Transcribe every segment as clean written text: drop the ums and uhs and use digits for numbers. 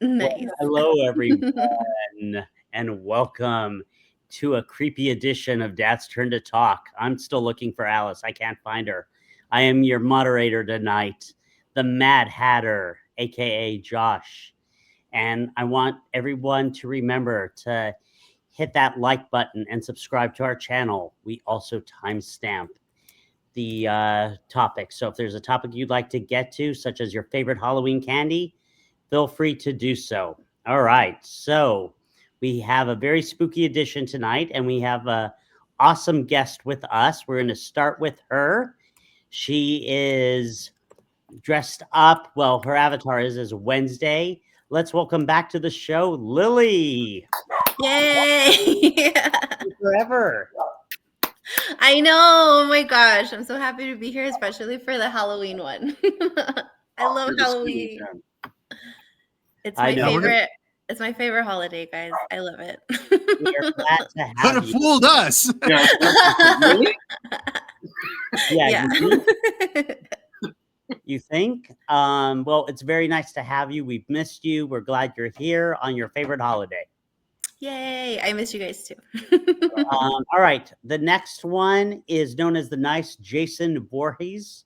Nice. Hello, everyone, and welcome to a creepy edition of Dad's Turn to Talk. I'm still looking for Alice. I can't find her. I am your moderator tonight, the Mad Hatter, aka Josh. And I want everyone to remember to hit that like button and subscribe to our channel. We also timestamp the topic. So if there's a topic you'd like to get to, such as your favorite Halloween candy, feel free to do so. All right, so we have a very spooky edition tonight, and we have an awesome guest with us. We're going to start with her. She is dressed up. Well, her avatar is as Wednesday. Let's welcome back to the show, Lily. Yay! Forever. I know. Oh my gosh. I'm so happy to be here, especially for the Halloween one. I love Halloween. It's my favorite. It's my favorite holiday, guys. I love it. We're glad to have Could have you. fooled us. Really? Yeah. You think? Well, it's very nice to have you. We've missed you. We're glad you're here on your favorite holiday. Yay. I miss you guys too. All right. The next one is known as the nice Jason Voorhees,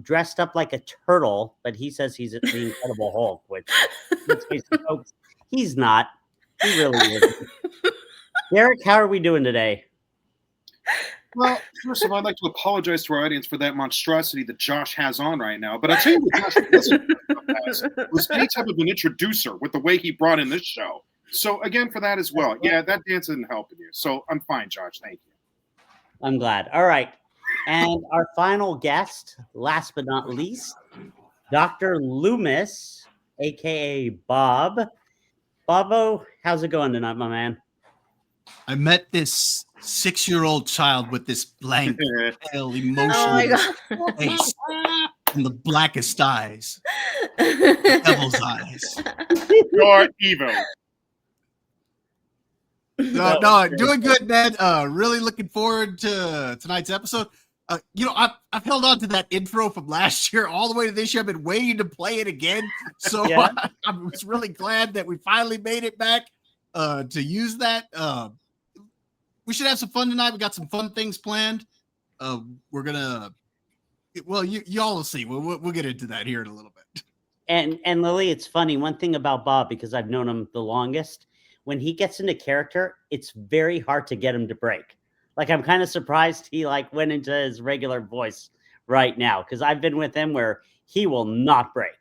dressed up like a turtle, but he says he's the Incredible Hulk, which, folks, he's not. He really isn't. Derek, how are we doing today? Well, first of all, I'd like to apologize to our audience for that monstrosity that Josh has on right now. But I'll tell you what Josh was any type of an introducer with the way he brought in this show. So, again, for that as well. Yeah, that dance isn't helping you. So, I'm fine, Josh. Thank you. I'm glad. All right. And our final guest, last but not least, Dr. Loomis, a.k.a. Bob. Bobo, how's it going tonight, my man? I met this 6-year-old child with this blank, pale, Oh my emotionless God. face and the blackest eyes. Devil's eyes. You're evil. No, doing good, man. Really looking forward to tonight's episode. I've held on to that intro from last year all the way to this year. I've been waiting to play it again. So Yeah. I was really glad that we finally made it back to use that. We should have some fun tonight. We got some fun things planned. We're gonna, well, y'all will see. We'll get into that here in a little bit. And Lily, it's funny. One thing about Bob, because I've known him the longest, when he gets into character, it's very hard to get him to break. Like, I'm kind of surprised he went into his regular voice right now, because I've been with him where he will not break.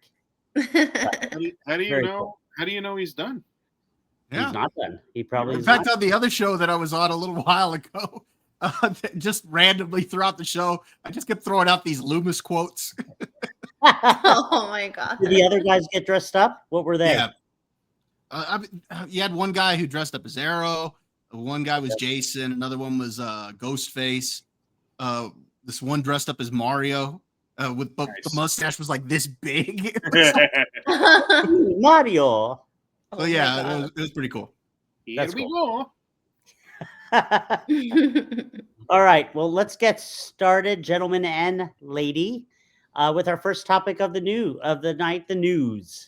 How do you Very know? cool. How do you know he's done? Yeah. He's not done. He probably In is fact, not. on the other show that I was on a little while ago, just randomly throughout the show, I just kept throwing out these Loomis quotes. Oh my God. Did the other guys get dressed up? What were they? Yeah. You had one guy who dressed up as Arrow. One guy was Jason. Another one was Ghostface. This one dressed up as Mario. With the mustache was like this big. Mario. So yeah, it was pretty cool. Here we go. All right. Well, let's get started, gentlemen and lady, with our first topic of the night, the news.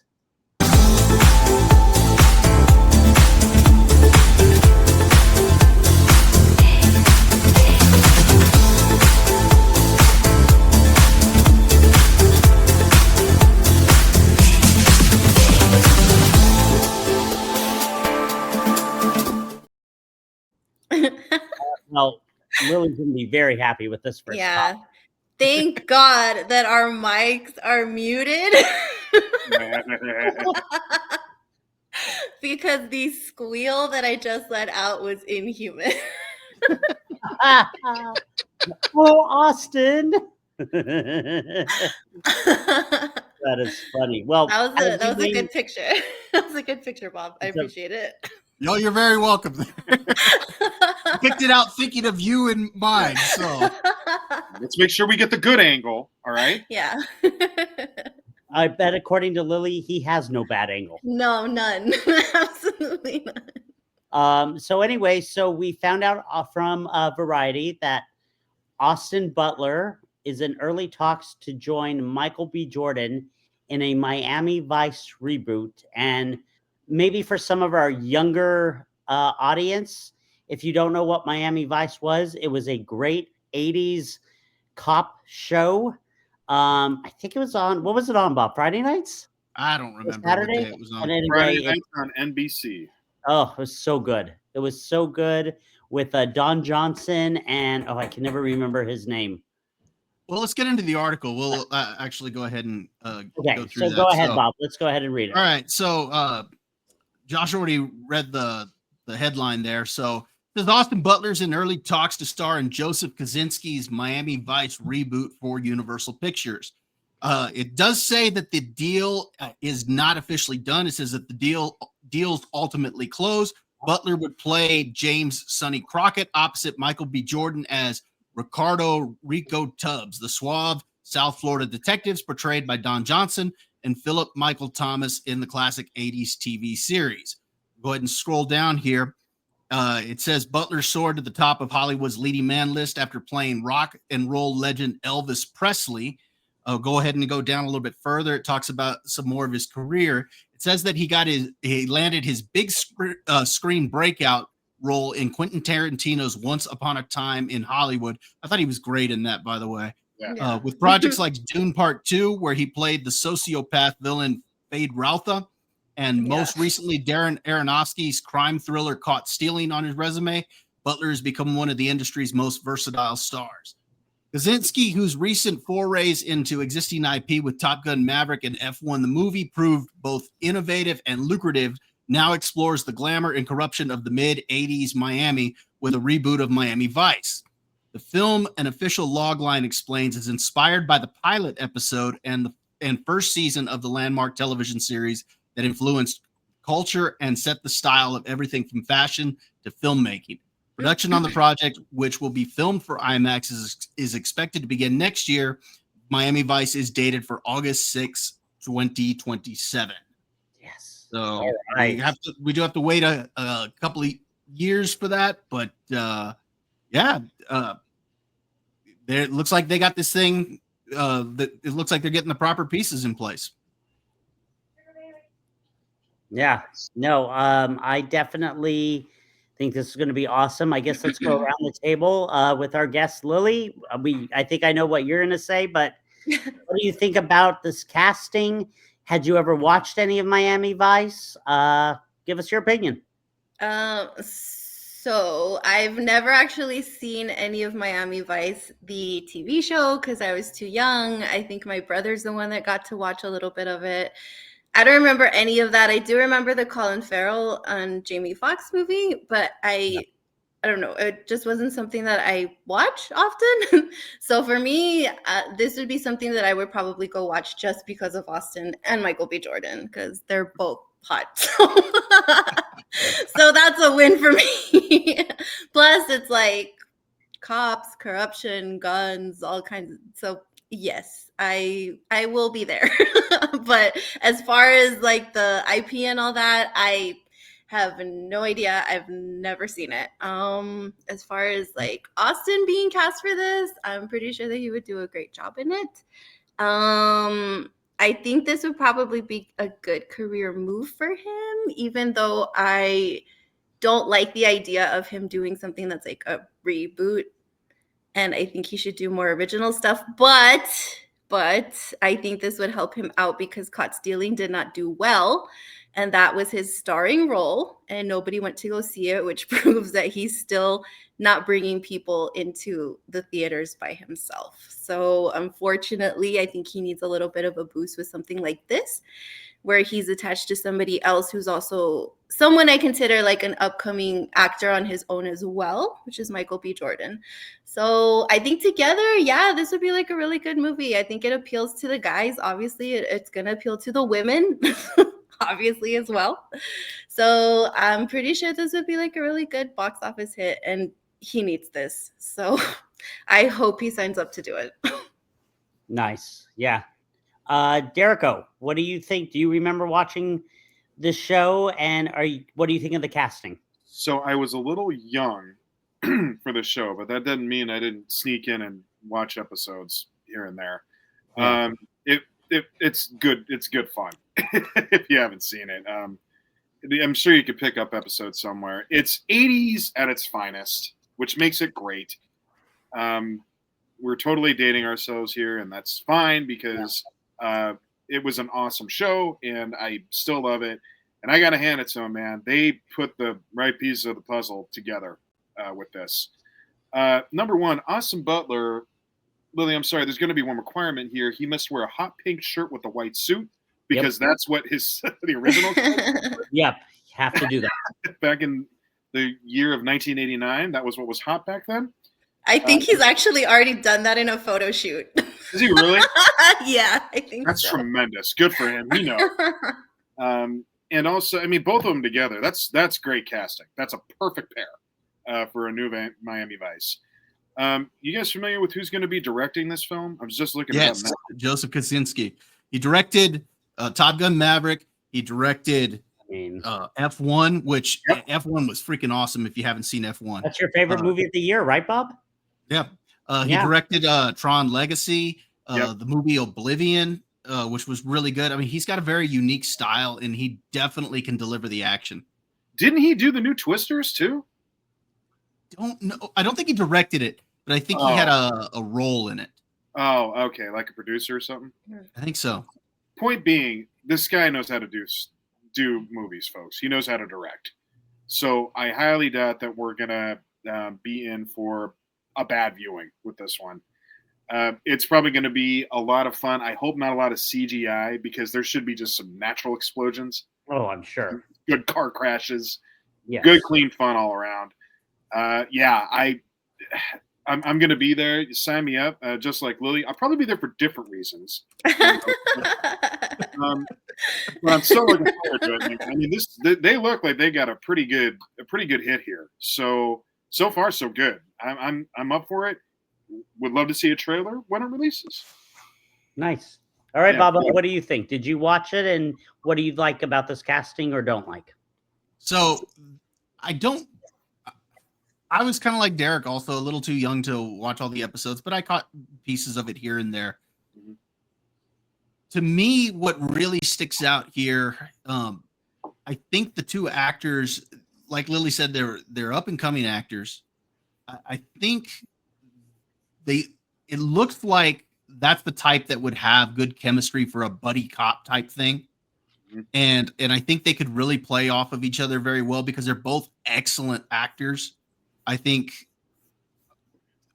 Well, Lily's going to be very happy with this first Yeah. topic. Thank God that our mics are muted. Because the squeal that I just let out was inhuman. Oh, Austin. That is funny. Well, that was a good picture. That was a good picture, Bob. I appreciate it. No, you're very welcome. I picked it out thinking of you in mind. So let's make sure we get the good angle. All right. Yeah. I bet, according to Lily, he has no bad angle. No, none. Absolutely none. So anyway, we found out from Variety that Austin Butler is in early talks to join Michael B. Jordan in a Miami Vice reboot. And maybe for some of our younger audience, if you don't know what Miami Vice was, it was a great 80s cop show. I think it was on, what was it on, Bob? Friday nights? I don't remember Saturday? what day it was on. And anyway, Friday nights on NBC. Oh, it was so good. It was so good with Don Johnson and, I can never remember his name. Well, let's get into the article. We'll actually go ahead and go through so that. Go ahead, Bob. Let's go ahead and read it. All right. So Josh already read the headline there. So it says Austin Butler's in early talks to star in Joseph Kosinski's Miami Vice reboot for Universal Pictures. It does say that the deal is not officially done. It says that the deal's ultimately closed. Butler would play James Sonny Crockett opposite Michael B. Jordan as Ricardo Rico Tubbs, the suave South Florida detectives portrayed by Don Johnson and Philip Michael Thomas in the classic 80s TV series. Go ahead and scroll down here. It says Butler soared to the top of Hollywood's leading man list after playing rock and roll legend Elvis Presley. Go ahead and go down a little bit further. It talks about some more of his career. It says that he landed his big screen breakout role in Quentin Tarantino's Once Upon a Time in Hollywood. I thought he was great in that, by the way. Yeah. With projects like Dune Part 2, where he played the sociopath villain Fade Routha, and most recently Darren Aronofsky's crime thriller Caught Stealing on his resume, Butler has become one of the industry's most versatile stars. Kosinski, whose recent forays into existing IP with Top Gun Maverick and F1 the movie proved both innovative and lucrative, now explores the glamour and corruption of the mid-'80s Miami with a reboot of Miami Vice. The film, an official logline explains, is inspired by the pilot episode and first season of the landmark television series that influenced culture and set the style of everything from fashion to filmmaking. Production on the project, which will be filmed for IMAX, is expected to begin next year. Miami Vice is dated for August 6, 2027. Yes. So we do have to wait a couple of years for that, but it looks like they got this thing. It looks like they're getting the proper pieces in place. Yeah. No. I definitely think this is going to be awesome. I guess let's go around the table with our guest Lily. I think I know what you're going to say, but what do you think about this casting? Had you ever watched any of Miami Vice? Give us your opinion. So I've never actually seen any of Miami Vice, the TV show, because I was too young. I think my brother's the one that got to watch a little bit of it. I don't remember any of that. I do remember the Colin Farrell and Jamie Foxx movie, but I don't know. It just wasn't something that I watch often. So for me, this would be something that I would probably go watch just because of Austin and Michael B. Jordan, because they're both hot. So that's a win for me. Plus, it's like cops, corruption, guns, all kinds of. So yes, I will be there. But as far as like the IP and all that, I have no idea. I've never seen it. As far as like Austin being cast for this, I'm pretty sure that he would do a great job in it. I think this would probably be a good career move for him, even though I don't like the idea of him doing something that's like a reboot. And I think he should do more original stuff. But I think this would help him out because Caught Stealing did not do well. And that was his starring role. And nobody went to go see it, which proves that he's still not bringing people into the theaters by himself. So unfortunately, I think he needs a little bit of a boost with something like this, where he's attached to somebody else who's also someone I consider like an upcoming actor on his own as well, which is Michael B. Jordan. So I think together, this would be like a really good movie. I think it appeals to the guys. Obviously, it's going to appeal to the women, obviously, as well. So I'm pretty sure this would be like a really good box office hit, and he needs this. So I hope he signs up to do it. Nice. Yeah. Derico, what do you think? Do you remember watching this show, and what do you think of the casting? So I was a little young for the show, but that doesn't mean I didn't sneak in and watch episodes here and there. Yeah. It it's good. It's good fun if you haven't seen it. I'm sure you could pick up episodes somewhere. It's 80s at its finest, which makes it great. We're totally dating ourselves here, and that's fine because it was an awesome show, and I still love it. And I got to hand it to them, man. They put the right pieces of the puzzle together with this. Number one, Austin Butler. Lily, I'm sorry. There's going to be one requirement here. He must wear a hot pink shirt with a white suit because that's what the original. Yep, have to do that. Back in the year of 1989, that was what was hot back then. I think he's actually already done that in a photo shoot. Is he really? Yeah, I think that's tremendous. Good for him. You know. And also, I mean, both of them together. That's great casting. That's a perfect pair for a new Miami Vice. You guys familiar with who's going to be directing this film? I was just looking at that. Joseph Kosinski. He directed Top Gun Maverick. He directed F1, which F1 was freaking awesome if you haven't seen F1. That's your favorite movie of the year, right, Bob? Yeah. He directed Tron Legacy, the movie Oblivion, which was really good. I mean, he's got a very unique style, and he definitely can deliver the action. Didn't he do the new Twisters, too? Don't know. I don't think he directed it, but I think he had a role in it. Oh, okay. Like a producer or something? I think so. Point being, this guy knows how to do movies, folks. He knows how to direct. So I highly doubt that we're going to be in for a bad viewing with this one. It's probably going to be a lot of fun. I hope not a lot of CGI because there should be just some natural explosions. Oh, I'm sure. Good car crashes. Yes. Good, clean fun all around. I'm going to be there. You sign me up, just like Lily. I'll probably be there for different reasons. But I'm so looking forward to it. I mean, they look like they got a pretty good hit here. So far, so good. I'm up for it. Would love to see a trailer when it releases. Nice. All right, Bob, what do you think? Did you watch it, and what do you like about this casting or don't like? So I was kind of like Derek, also a little too young to watch all the episodes, but I caught pieces of it here and there. Mm-hmm. To me, what really sticks out here, I think the two actors, like Lily said, they're up and coming actors. I think it looks like that's the type that would have good chemistry for a buddy cop type thing. Mm-hmm. And I think they could really play off of each other very well because they're both excellent actors. I think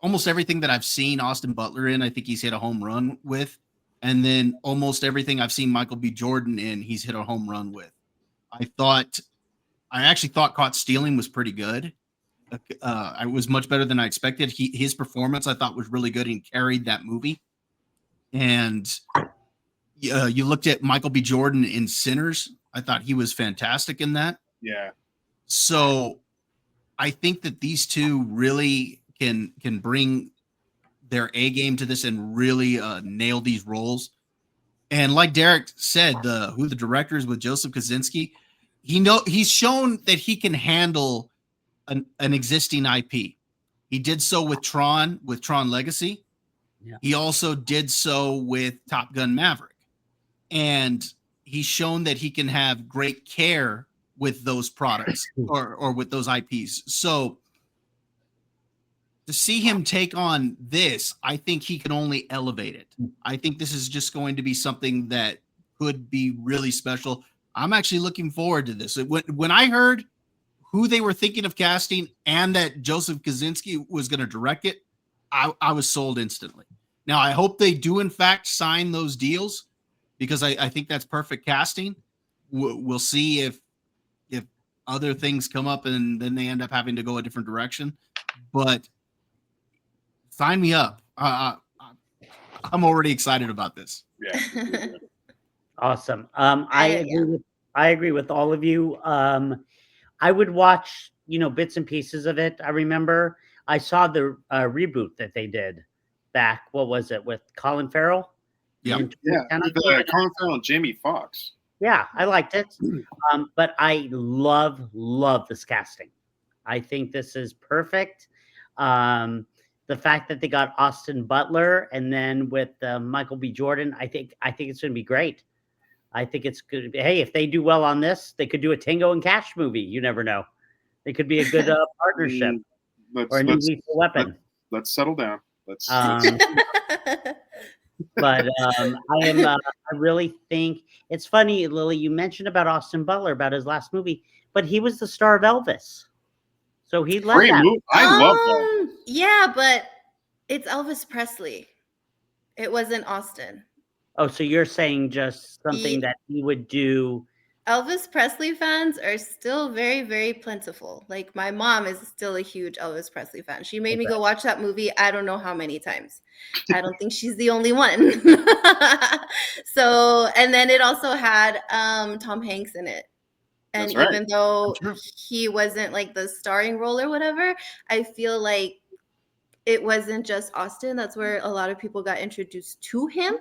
almost everything that I've seen Austin Butler in, I think he's hit a home run with. And then almost everything I've seen Michael B. Jordan in, he's hit a home run with. I actually thought Caught Stealing was pretty good. I was much better than I expected. His performance I thought was really good and carried that movie. And you looked at Michael B. Jordan in Sinners. I thought he was fantastic in that. Yeah. So I think that these two really can bring their A game to this and really nail these roles. And like Derek said, who the director is with Joseph Kosinski, he's shown that he can handle an existing IP. He did so with Tron Legacy. Yeah. He also did so with Top Gun Maverick. And he's shown that he can have great care with those products or with those IPs. So to see him take on this, I think he can only elevate it. I think this is just going to be something that could be really special. I'm actually looking forward to this. When I heard who they were thinking of casting and that Joseph Kosinski was going to direct it, I was sold instantly. Now, I hope they do, in fact, sign those deals because I think that's perfect casting. We'll see if other things come up and then they end up having to go a different direction. But sign me up. I'm already excited about this. Yeah. Awesome. I agree with all of you. I would watch, bits and pieces of it. I remember I saw the reboot that they did back. What was it with Colin Farrell? Yeah. Colin Farrell and Jamie Foxx. Yeah, I liked it. But I love this casting. I think this is perfect. the fact that they got Austin Butler and then with Michael B. Jordan, I think it's going to be great. I think it's good. Hey, if they do well on this, they could do a Tango and Cash movie. You never know. It could be a good partnership or a new Lethal Weapon. Let's settle down. Let's. But I really think it's funny, Lily. You mentioned about Austin Butler about his last movie, but he was the star of Elvis, so he led Great that. movie. I love that. Yeah, but it's Elvis Presley. It wasn't Austin. Oh, so you're saying just something that he would do? Elvis Presley fans are still very, very plentiful. Like my mom is still a huge Elvis Presley fan. She made me go watch that movie I don't know how many times. I don't think she's the only one. So, and then it also had Tom Hanks in it. And even though he wasn't like the starring role or whatever, I feel like it wasn't just Austin. That's where a lot of people got introduced to him.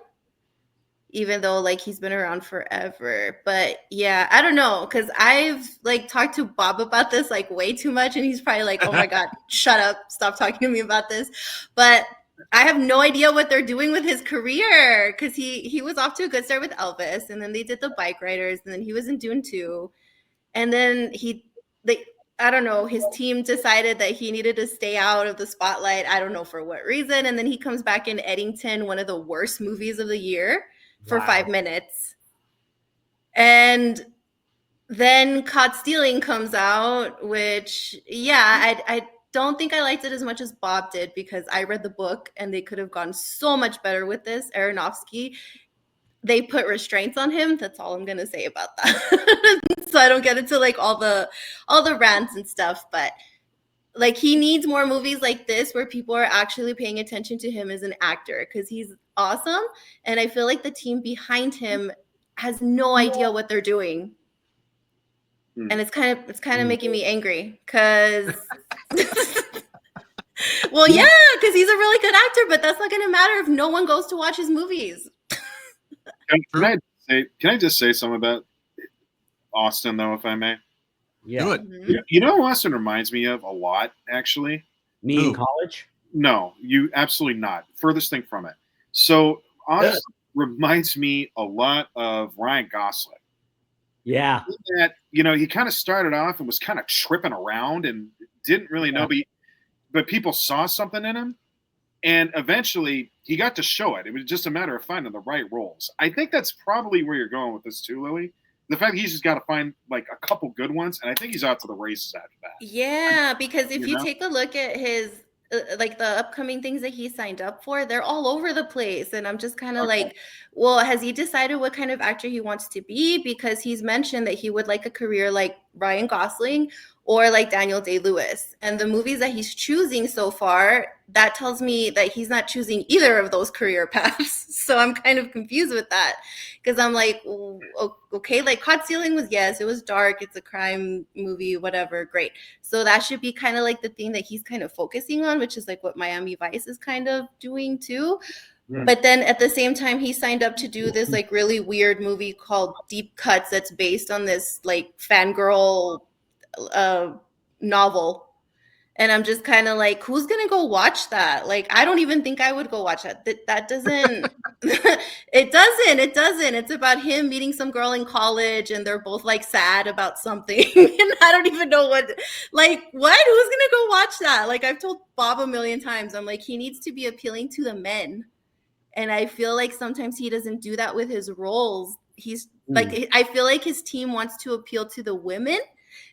Even though like he's been around forever. But yeah, I don't know, because I've like talked to Bob about this like way too much, and he's probably like, oh my God, shut up, stop talking to me about this. But I have no idea what they're doing with his career, because he was off to a good start with Elvis, and then they did the Bike Riders, and then he was in Dune 2, and then I don't know, his team decided that he needed to stay out of the spotlight. I don't know for what reason. And then he comes back in Eddington, one of the worst movies of the year, for 5 minutes. And then Caught Stealing comes out, which, yeah, I don't think I liked it as much as Bob did, because I read the book and they could have gone so much better with this. Aronofsky, they put restraints on him. That's all I'm going to say about that. So I don't get into like all the rants and stuff, but like he needs more movies like this where people are actually paying attention to him as an actor, because he's awesome. And I feel like the team behind him has no idea what they're doing. And it's kind of making me angry, because well, yeah, because he's a really good actor, but that's not going to matter if no one goes to watch his movies. Can I just say something about Austin, though, if I may? Yeah. Mm-hmm. You know who Austin reminds me of a lot, actually? Me in college? No, you absolutely not. Furthest thing from it. So Austin reminds me a lot of Ryan Gosling. Yeah. That, you know, he kind of started off and was kind of tripping around and didn't really know, but people saw something in him. And eventually he got to show it. It was just a matter of finding the right roles. I think that's probably where you're going with this too, Lily. The fact that he's just got to find like a couple good ones, and I think he's out to the races after that. Yeah, because if you take a look at his like the upcoming things that he signed up for, they're all over the place. And I'm just kind of like, well, has he decided what kind of actor he wants to be? Because he's mentioned that he would like a career like Ryan Gosling or like Daniel Day-Lewis. And the movies that he's choosing so far, that tells me that he's not choosing either of those career paths. So I'm kind of confused with that, because I'm like, okay, like Caught Stealing was, yes, it was dark, it's a crime movie, whatever, great. So that should be kind of like the thing that he's kind of focusing on, which is like what Miami Vice is kind of doing too. Yeah. But then at the same time, he signed up to do this like really weird movie called Deep Cuts that's based on this like fangirl novel. And I'm just kind of like, who's going to go watch that? Like, I don't even think I would go watch that. That doesn't, it doesn't. It's about him meeting some girl in college and they're both like sad about something. And I don't even know what, who's going to go watch that? Like, I've told Bob a million times, I'm like, he needs to be appealing to the men. And I feel like sometimes he doesn't do that with his roles. He's like, I feel like his team wants to appeal to the women,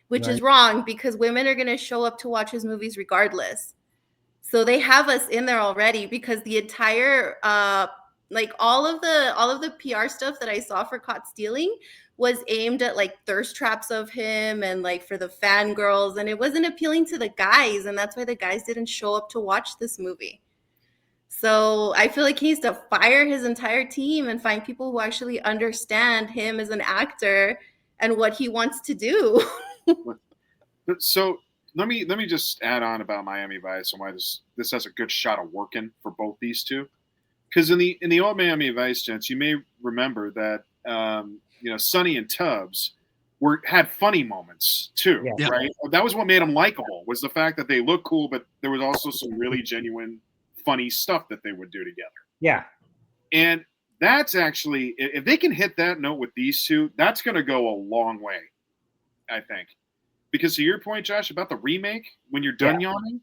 which is wrong, because women are going to show up to watch his movies regardless. So they have us in there already, because the entire all of the PR stuff that I saw for Caught Stealing was aimed at like thirst traps of him and like for the fangirls, and it wasn't appealing to the guys, and that's why the guys didn't show up to watch this movie. So I feel like he needs to fire his entire team and find people who actually understand him as an actor and what he wants to do. So let me just add on about Miami Vice and why this has a good shot of working for both these two. Because in the old Miami Vice, gents, you may remember that Sonny and Tubbs had funny moments too, Yeah. right? That was what made them likable, was the fact that they look cool, but there was also some really genuine, funny stuff that they would do together. Yeah. And that's actually, if they can hit that note with these two, that's going to go a long way, I think. Because to your point, Josh, about the remake, when you're done yawning.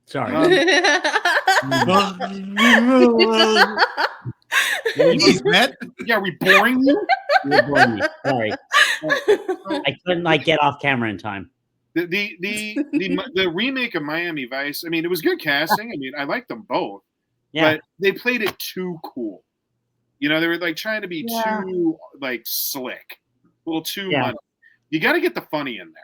Sorry. Yeah, we boring you? Sorry. I couldn't get off camera in time. The remake of Miami Vice, I mean, it was good casting. I mean, I liked them both. Yeah. But they played it too cool. They were trying to be too slick, a little too much. You got to get the funny in there.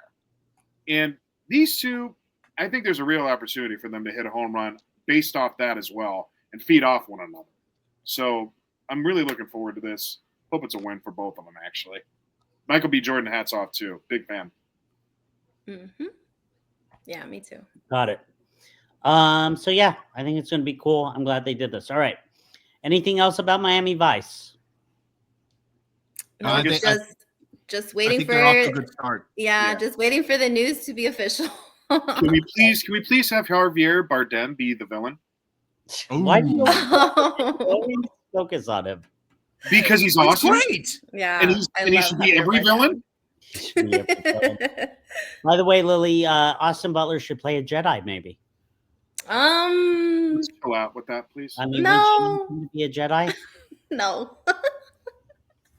And these two, I think there's a real opportunity for them to hit a home run based off that as well and feed off one another. So I'm really looking forward to this. Hope it's a win for both of them, actually. Michael B. Jordan, hats off too. Big fan. Mm-hmm. Yeah, me too. Got it. So yeah, I think it's going to be cool. I'm glad they did this. All right. Anything else about Miami Vice? No, just waiting for off to a good start. Yeah, just waiting for the news to be official. Can we please have Javier Bardem be the villain? Why do you always focus on him? Because he's awesome. Great. Yeah, and he should be every villain. By the way, Lily, Austin Butler should play a Jedi, maybe. Let's go out with that, please. I mean, no. would you be a Jedi? No.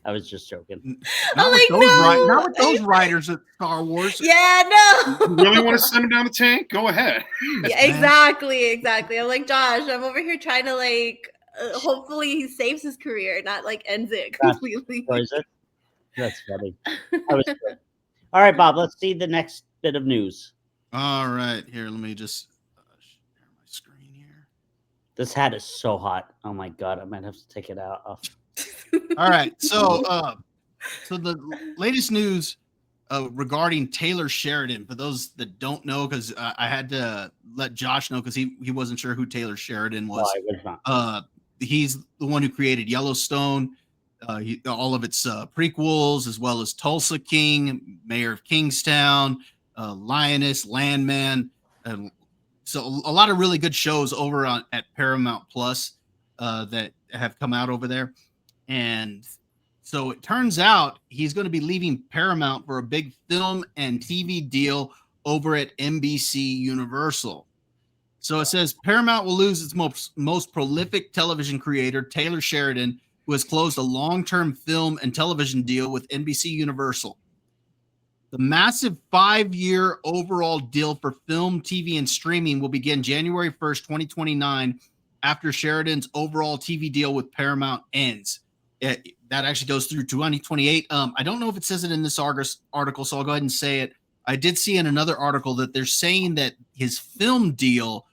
I was just joking. Not with those writers at Star Wars. Yeah, no. You really want to send him down the tank? Go ahead. Yeah, exactly. I'm like, Josh, I'm over here trying to hopefully he saves his career, not ends it completely. Or is it? That's funny. All right, Bob, let's see the next bit of news. All right, here, let me just share my screen here. This hat is so hot. Oh my God, I might have to take it out. All right, so the latest news regarding Taylor Sheridan, for those that don't know, because I had to let Josh know because he wasn't sure who Taylor Sheridan was. No, I was not. He's the one who created Yellowstone, all of its prequels, as well as Tulsa King, Mayor of Kingstown, Lioness, Landman, so a lot of really good shows over at Paramount Plus that have come out over there. And so it turns out he's going to be leaving Paramount for a big film and TV deal over at NBC Universal. So it says Paramount will lose its most prolific television creator, Taylor Sheridan, who has closed a long-term film and television deal with NBC Universal. The massive 5-year overall deal for film, TV, and streaming will begin January 1st, 2029, after Sheridan's overall TV deal with Paramount ends. That actually goes through 2028. I don't know if it says it in this article, so I'll go ahead and say it. I did see in another article that they're saying that his film deal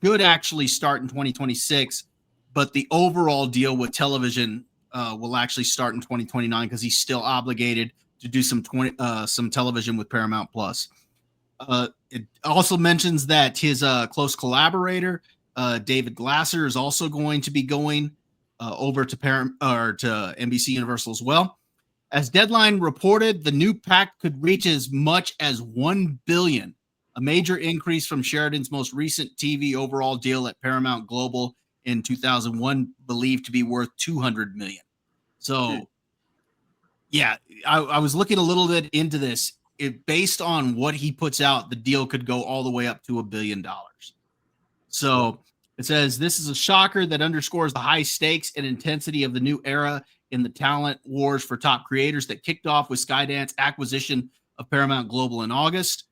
could actually start in 2026, but the overall deal with television will actually start in 2029 because he's still obligated to do some television with Paramount Plus. It also mentions that his close collaborator, David Glasser, is also going to be going over to NBC Universal as well. As Deadline reported, the new pact could reach as much as $1 billion, a major increase from Sheridan's most recent TV overall deal at Paramount Global in 2001, believed to be worth $200 million. So, yeah, I was looking a little bit into this. Based on what he puts out, the deal could go all the way up to $1 billion. So it says this is a shocker that underscores the high stakes and intensity of the new era in the talent wars for top creators that kicked off with Skydance acquisition of Paramount Global in August.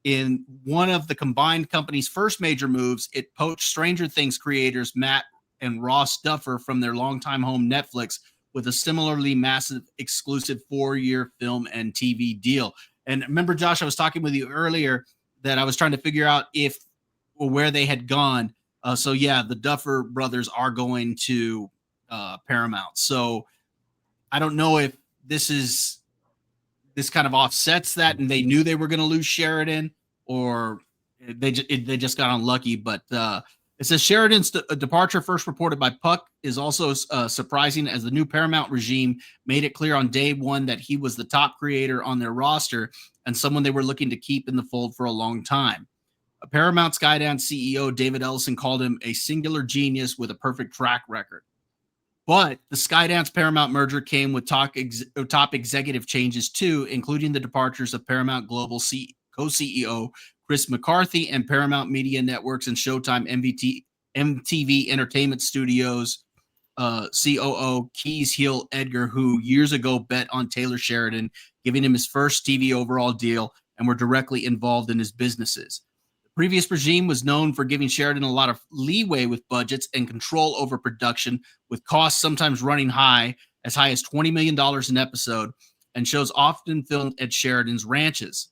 In one of the combined company's first major moves, it poached Stranger Things creators Matt and Ross Duffer from their longtime home Netflix with a similarly massive exclusive 4-year film and TV deal. And remember, Josh, I was talking with you earlier that I was trying to figure out where they had gone. So yeah, the Duffer brothers are going to Paramount. So I don't know if this kind of offsets that, and they knew they were going to lose Sheridan, or they just got unlucky. But It says Sheridan's departure, first reported by Puck, is also surprising, as the new Paramount regime made it clear on day one that he was the top creator on their roster and someone they were looking to keep in the fold for a long time. Paramount Skydance CEO David Ellison called him a singular genius with a perfect track record. But the Skydance Paramount merger came with top executive changes too, including the departures of Paramount Global co-CEO Chris McCarthy and Paramount Media Networks and Showtime MTV Entertainment Studios COO Keys Hill Edgar, who years ago bet on Taylor Sheridan, giving him his first TV overall deal, and were directly involved in his businesses. The previous regime was known for giving Sheridan a lot of leeway with budgets and control over production, with costs sometimes running high as $20 million an episode, and shows often filmed at Sheridan's ranches.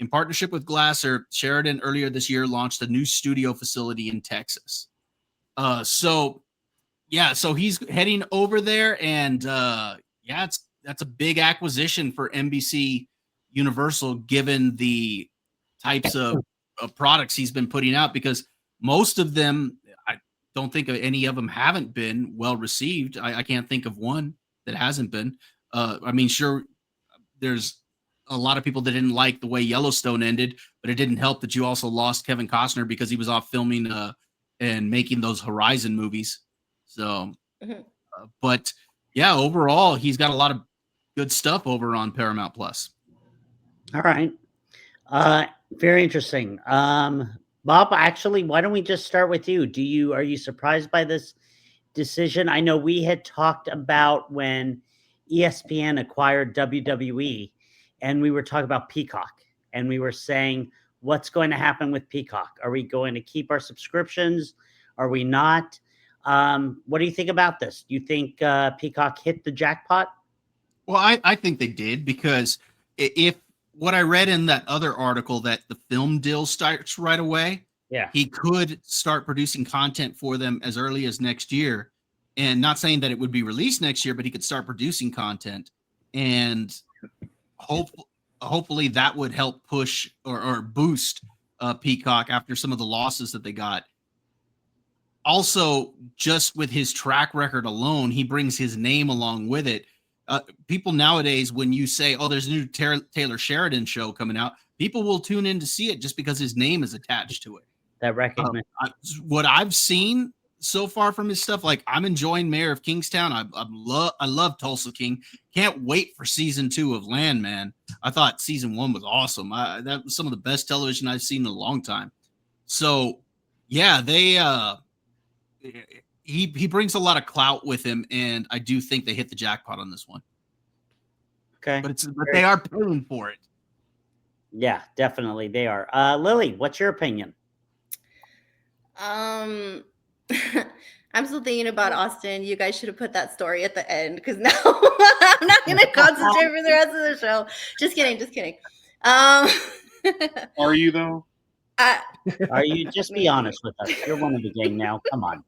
In partnership with Glasser, Sheridan earlier this year launched a new studio facility in Texas. So he's heading over there, and that's a big acquisition for NBC Universal, given the types of products he's been putting out, because most of them, I don't think any of them haven't been well received. I can't think of one that hasn't been. I mean, sure, there's a lot of people that didn't like the way Yellowstone ended, but it didn't help that you also lost Kevin Costner because he was off filming and making those Horizon movies. So, but yeah, overall, he's got a lot of good stuff over on Paramount Plus. All right. Very interesting. Bob, actually, why don't we just start with you? Are you surprised by this decision? I know we had talked about when ESPN acquired WWE, and we were talking about Peacock, and we were saying, what's going to happen with Peacock? Are we going to keep our subscriptions? Are we not? What do you think about this? Do you think Peacock hit the jackpot? Well, I think they did, because if what I read in that other article, that the film deal starts right away, he could start producing content for them as early as next year. And not saying that it would be released next year, but he could start producing content, and hopefully that would help push or boost Peacock after some of the losses that they got. Also, just with his track record alone, he brings his name along with it. People nowadays, when you say, oh, there's a new Taylor Sheridan show coming out, people will tune in to see it just because his name is attached to it. That recognition. What I've seen so far from his stuff, like, I'm enjoying Mayor of Kingstown. I love Tulsa King. Can't wait for season 2 of Landman. I thought season 1 was awesome. That was some of the best television I've seen in a long time. So yeah, he brings a lot of clout with him, and I do think they hit the jackpot on this one. Okay. But they are paying for it. Yeah, definitely they are. Lily, what's your opinion? I'm still thinking about Austin. You guys should have put that story at the end, because now I'm not going to concentrate for the rest of the show. Just kidding. Are you, though? Are you? Just be honest with us. You're one of the gang now. Come on.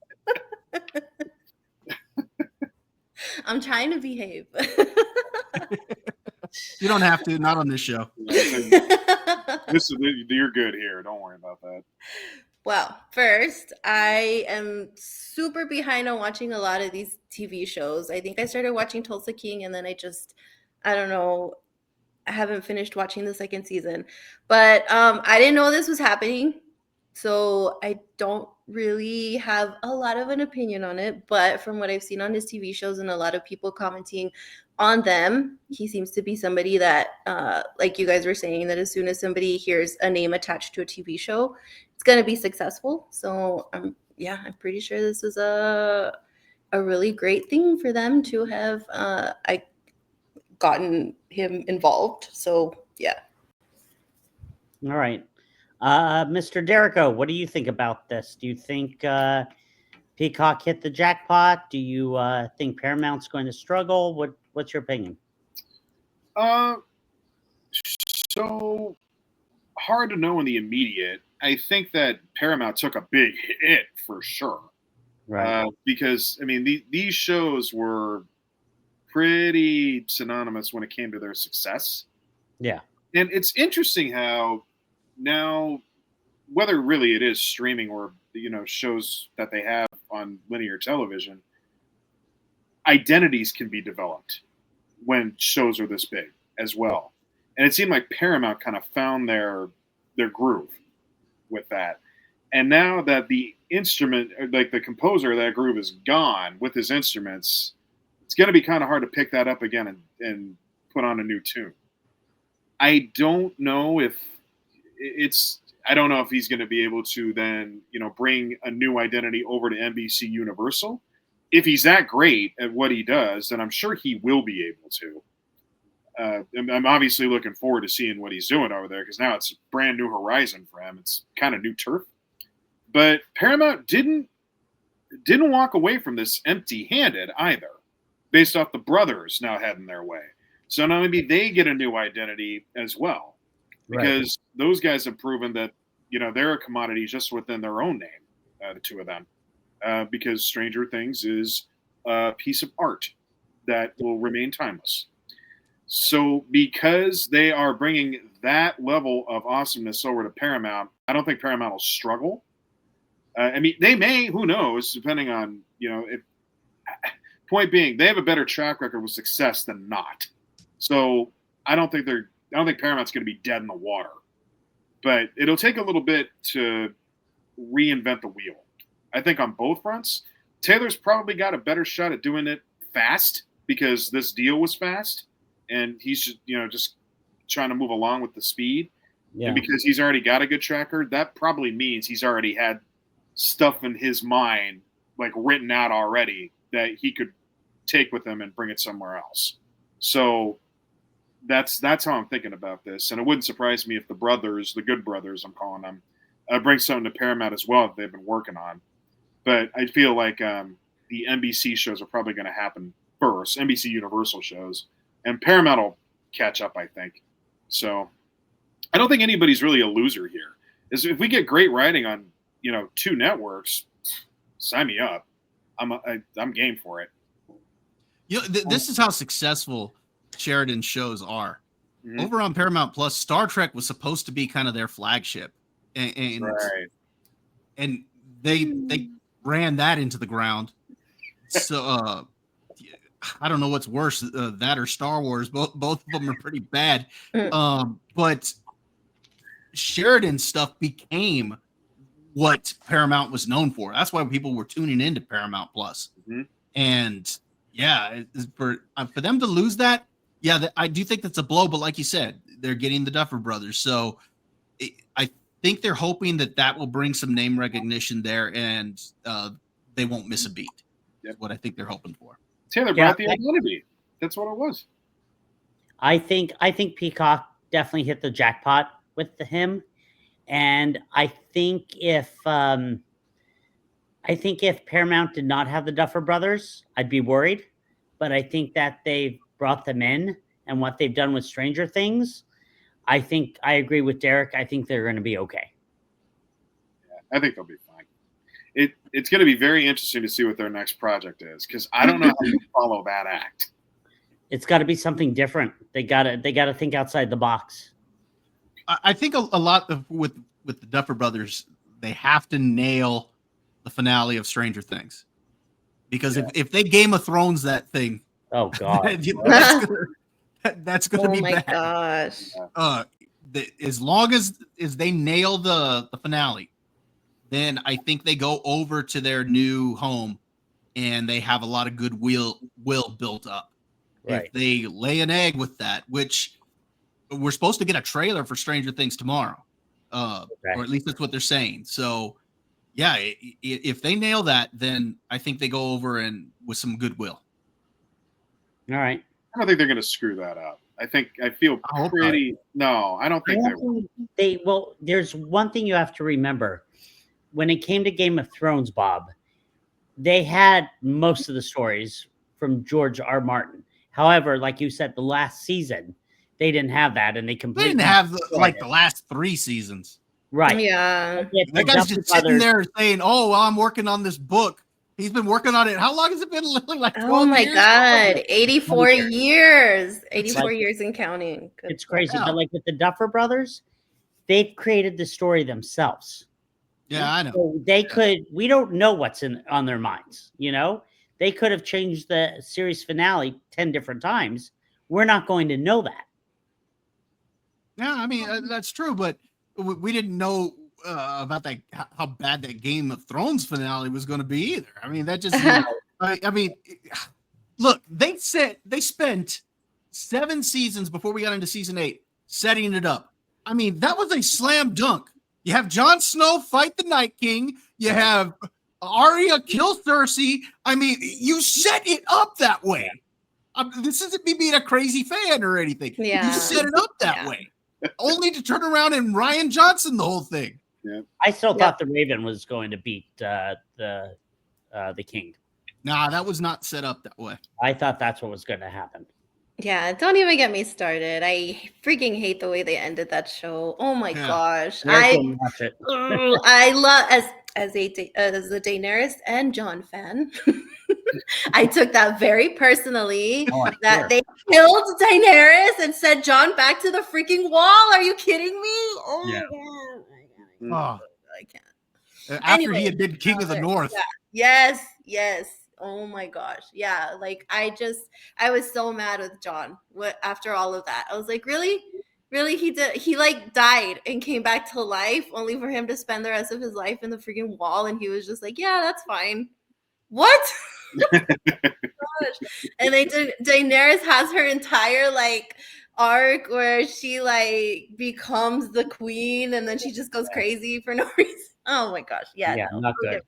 I'm trying to behave. You don't have to. Not on this show. You're good here. Don't worry about that. Well, first, I am super behind on watching a lot of these TV shows. I think I started watching Tulsa King, and then I don't know, I haven't finished watching the second season. But I didn't know this was happening, so I don't really have a lot of an opinion on it. But from what I've seen on his TV shows and a lot of people commenting on them, he seems to be somebody that, like you guys were saying, that as soon as somebody hears a name attached to a TV show, it's going to be successful. So I'm pretty sure this is a really great thing for them to have gotten him involved. So yeah. All right. Mr. Derrico, what do you think about this? Do you think Peacock hit the jackpot? Do you think Paramount's going to struggle? What's your opinion? So hard to know in the immediate. I think that Paramount took a big hit for sure. Right. Because, I mean, these shows were pretty synonymous when it came to their success. Yeah. And it's interesting how now whether really it is streaming or shows that they have on linear television, identities can be developed when shows are this big as well. And it seemed like Paramount kind of found their groove with that. And now that the instrument, like the composer of that groove is gone with his instruments, it's going to be kind of hard to pick that up again and put on a new tune. I don't know if he's going to be able to then, bring a new identity over to NBC Universal. If he's that great at what he does, then I'm sure he will be able to. I'm obviously looking forward to seeing what he's doing over there because now it's a brand new horizon for him. It's kind of new turf. But Paramount didn't walk away from this empty-handed either, based off the brothers now heading their way. So now maybe they get a new identity as well, because those guys have proven that they're a commodity just within their own name, the two of them, because Stranger Things is a piece of art that will remain timeless. So because they are bringing that level of awesomeness over to Paramount, I don't think Paramount will struggle. I mean, they may, who knows, depending on, point being, they have a better track record with success than not. So I don't think Paramount's going to be dead in the water, but it'll take a little bit to reinvent the wheel. I think on both fronts, Taylor's probably got a better shot at doing it fast because this deal was fast and he's just trying to move along with the speed. Yeah. And because he's already got a good track record, that probably means he's already had stuff in his mind, like written out already, that he could take with him and bring it somewhere else. So that's how I'm thinking about this. And it wouldn't surprise me if the brothers, the good brothers, I'm calling them, bring something to Paramount as well that they've been working on. But I feel like the NBC shows are probably going to happen first, NBC Universal shows, and Paramount will catch up, I think. So I don't think anybody's really a loser here. If we get great writing on two networks, sign me up. I'm game for it. This is how successful Sheridan shows are. Mm-hmm. Over on Paramount Plus, Star Trek was supposed to be kind of their flagship, and they ran that into the ground. So I don't know what's worse, that or Star Wars. Both of them are pretty bad. But Sheridan stuff became what Paramount was known for. That's why people were tuning into Paramount Plus. Mm-hmm. And for them to lose that, I do think that's a blow. But like you said, they're getting the Duffer Brothers, so I think they're hoping that will bring some name recognition there, and they won't miss a beat. That's what I think they're hoping for. Taylor brought the identity. That's what it was. I think Peacock definitely hit the jackpot with him. And I think if Paramount did not have the Duffer Brothers, I'd be worried. But I think that they've brought them in, and what they've done with Stranger Things, I think I agree with Derek. I think they're going to be okay. Yeah, I think they'll be fine. It's going to be very interesting to see what their next project is, because I don't know how to follow that act. It's got to be something different. They got to think outside the box. I think a lot with the Duffer Brothers, they have to nail the finale of Stranger Things, because if they Game of Thrones that thing, oh god, that's gonna be bad. Oh my gosh! As long as they nail the finale, then I think they go over to their new home and they have a lot of goodwill built up. Right. If they lay an egg with that, which we're supposed to get a trailer for Stranger Things tomorrow, or at least that's what they're saying. So, yeah, if they nail that, then I think they go over and with some goodwill. All right. I don't think they're going to screw that up. I feel pretty. No, I don't think they will. Well, there's one thing you have to remember. When it came to Game of Thrones, Bob, they had most of the stories from George R. Martin. However, like you said, the last season, they didn't have that, and they completely didn't have the last 3 seasons. Right. Yeah. That guy's just sitting there saying, "Oh, well, I'm working on this book." He's been working on it. How long has it been? Like 12 oh my years? God, 84 years. 84 years and counting. It's crazy. But like with the Duffer Brothers, they've created the story themselves. Yeah, I know. So they could. We don't know what's on their minds. They could have changed the series finale 10 different times. We're not going to know that. Yeah, I mean that's true, but we didn't know about that how bad that Game of Thrones finale was going to be either. I mean, that just I mean, look, they spent 7 seasons before we got into season 8 setting it up. I mean, that was a slam dunk. You have Jon Snow fight the Night King. You have Arya kill Cersei. I mean, you set it up that way. This isn't me being a crazy fan or anything. Yeah. You set it up that way. Only to turn around and Ryan Johnson the whole thing. Yeah. I still thought the Raven was going to beat the King. Nah, that was not set up that way. I thought that's what was going to happen. Yeah, don't even get me started. I freaking hate the way they ended that show. Oh my gosh. Watch it. I love as a Daenerys and Jon fan. I took that very personally that they killed Daenerys and sent Jon back to the freaking wall. Are you kidding me? Oh Yeah. my God. I can't. After he had been King of the North. Yeah. Yes. Oh my gosh. Yeah. Like I was so mad with Jon after all of that. I was like, really? He like died and came back to life only for him to spend the rest of his life in the freaking wall. And he was just like, yeah, that's fine. What? Gosh. And Daenerys has her entire like arc where she like becomes the queen and then she just goes crazy for no reason. Oh my gosh. Yeah, no, not good.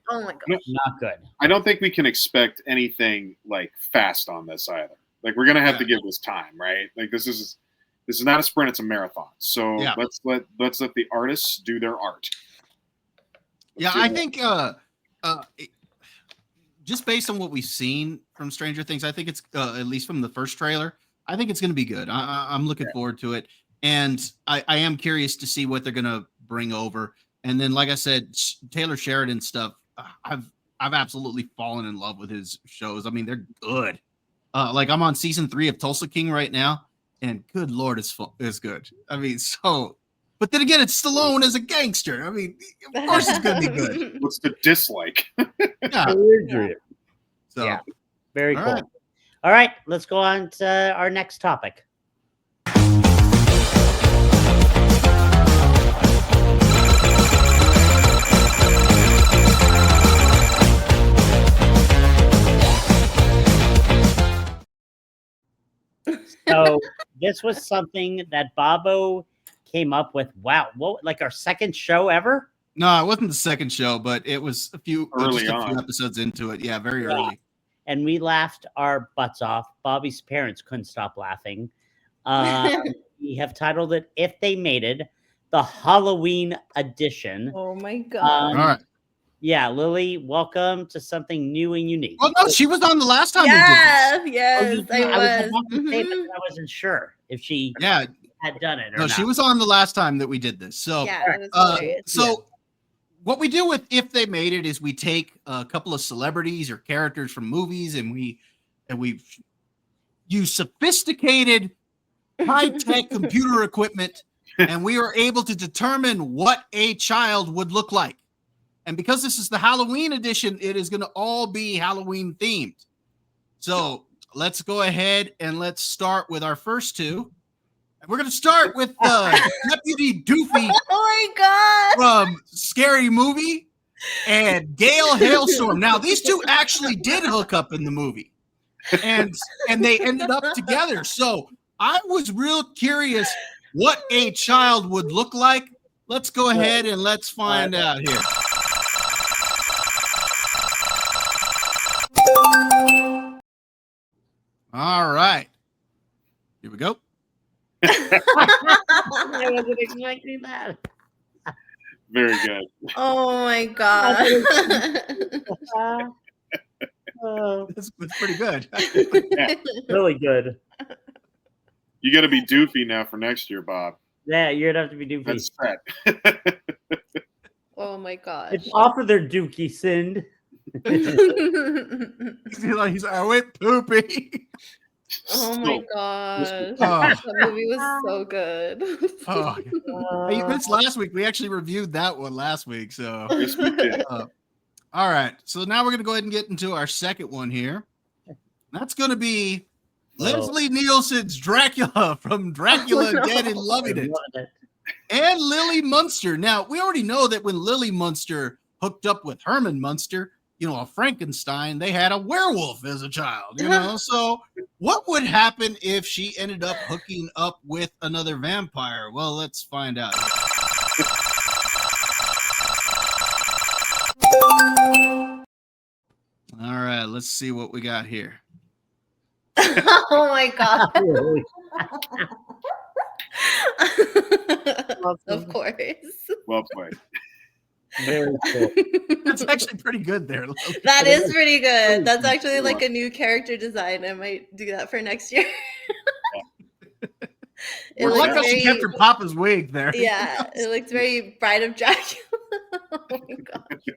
Oh my gosh. Not good. I don't think we can expect anything like fast on this either. Like we're gonna have to give this time, right? Like this is not a sprint, it's a marathon. So let's let the artists do their art. I think just based on what we've seen from Stranger Things, I think it's at least from the first trailer, I think it's going to be good. I'm looking forward to it, and I am curious to see what they're going to bring over. And then, like I said, Taylor Sheridan stuff, I've absolutely fallen in love with his shows. I mean, they're good. Like I'm on season 3 of Tulsa King right now, and good Lord, it's good. I mean, but then again, it's Stallone as a gangster. I mean, of course it's going to be good. What's the dislike? Yeah. Very cool. Right. All right, let's go on to our next topic. So this was something that Bobo came up with. Wow, what, like our second show ever? No, it wasn't the second show, but it was a few episodes into it. Yeah, very early. And we laughed our butts off. Bobby's parents couldn't stop laughing. We have titled it "If They Made It," the Halloween edition. Oh my god! All right. Yeah, Lily, welcome to something new and unique. Well, no, she was on the last time we did this. Yes, I was. I wasn't sure if she had done it or not. She was on the last time that we did this. So, what we do with If They Made It is we take a couple of celebrities or characters from movies and we use sophisticated high-tech computer equipment and we are able to determine what a child would look like. And because this is the Halloween edition, it is going to all be Halloween themed. So let's go ahead and let's start with our first two. We're going to start with Deputy Doofy from Scary Movie and Gale Hailstorm. Now, these two actually did hook up in the movie, and they ended up together. So I was real curious what a child would look like. Let's go ahead and let's find out here. All right. Here we go. I wasn't expecting that. Very good. Oh my god. That's pretty good. Yeah, really good. You got to be Doofy now for next year, Bob. Yeah, you're gonna have to be Doofy. That's set. Oh my gosh. It's off of their Dookie sinned. He's like, I went poopy. Oh my gosh. Oh. That movie was so good. Oh, hey, it's last week. We actually reviewed that one last week. So, Yes, we did. all right. So now we're going to go ahead and get into our second one here. That's going to be Leslie Nielsen's Dracula from Dracula Dead and Loving It. And Lily Munster. Now, we already know that when Lily Munster hooked up with Herman Munster, a Frankenstein, they had a werewolf as a child, So what would happen if she ended up hooking up with another vampire? Well, let's find out. All right, let's see what we got here. Oh my god. Of course. Well played. Very cool. That's actually pretty good there. That is pretty good. That's actually like a new character design. I might do that for next year. I like how she kept her papa's wig there. Yeah, it looks very Bride of Dracula. Oh my gosh.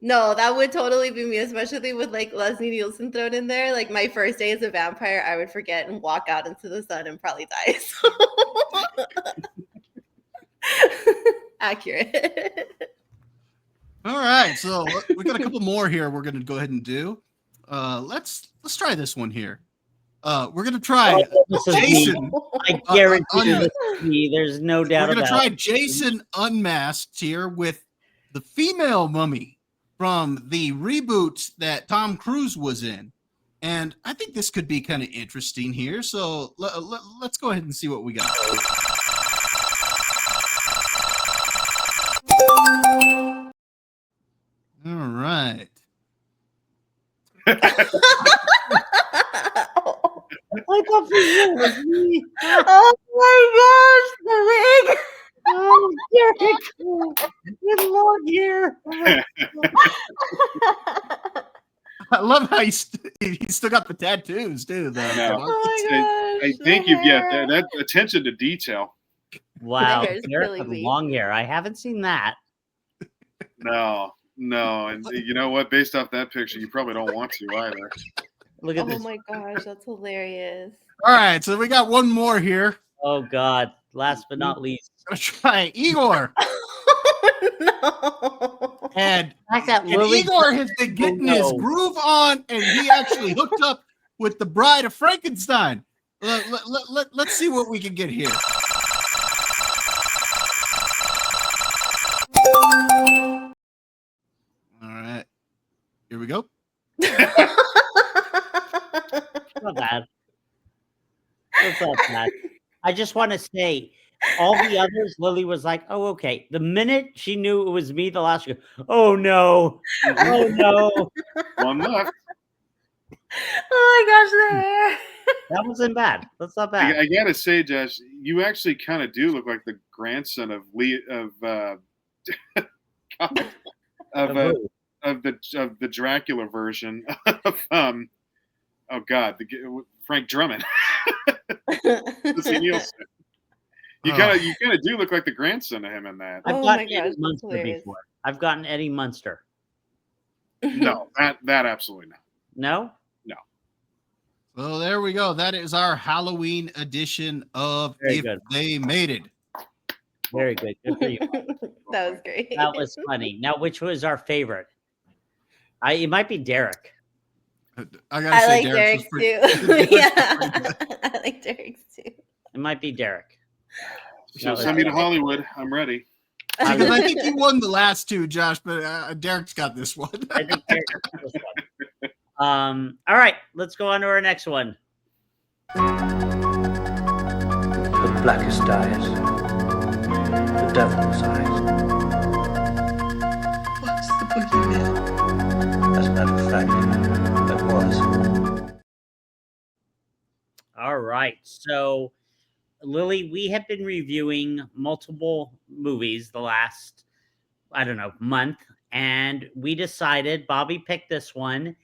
No, that would totally be me, especially with like Leslie Nielsen thrown in there. Like my first day as a vampire, I would forget and walk out into the sun and probably die. So. Accurate. All right, so we got a couple more here we're going to go ahead and do. Let's try this one here. We're going to try Jason. I guarantee this is me. There's no doubt We're going to try it. Jason Unmasked here with the female mummy from the reboot that Tom Cruise was in. And I think this could be kind of interesting here. So let's go ahead and see what we got. All right. I thought for you it was me. Oh my gosh, the wig. Oh, Derek. Good Lord here. I love how he still got the tattoos too. Though. No. Oh my gosh. I think you've got that attention to detail. Wow, hair's Derek really with weak. long hair. I haven't seen that. No, and you know what? Based off that picture, you probably don't want to either. Look at Oh this. my gosh, that's hilarious. All right, so we got one more here. Oh God. Last but not least. Let's try Igor. No. And Lily Igor has been getting his groove on, and he actually hooked up with the Bride of Frankenstein. Let's see what we can get here. All right, here we go. Not bad. That's not bad. I just want to say, all the others, Lily was like, "Oh, okay." The minute she knew it was me, the last, she goes, "Oh no, oh no." One left. Oh my gosh, the hair. That wasn't bad. That's not bad. I gotta say, Josh, you actually kind of do look like the grandson of the Dracula version of Frank Drummond. Nielsen. You kind of do look like the grandson of him in that. I've Oh gotten my gosh, Eddie that's Munster hilarious. before. I've gotten Eddie Munster. No, that absolutely not. No? Well, there we go. That is our Halloween edition of Very If good. They Made It. Very good. Good for you. That was great. That was funny. Now, which was our favorite? It might be Derek. I I like Derek's Derek's was too. Yeah. I like Derek's too. It might be Derek. So send me to Hollywood. I'm ready. Because I think you won the last two, Josh, but Derek's got this one. I think Derek got this one. All right, let's go on to our next one. The blackest eyes, the devil's eyes. What's the boogeyman? As a matter of fact, that was. All right, so Lily, we have been reviewing multiple movies the last, month, and we decided Bobby picked this one.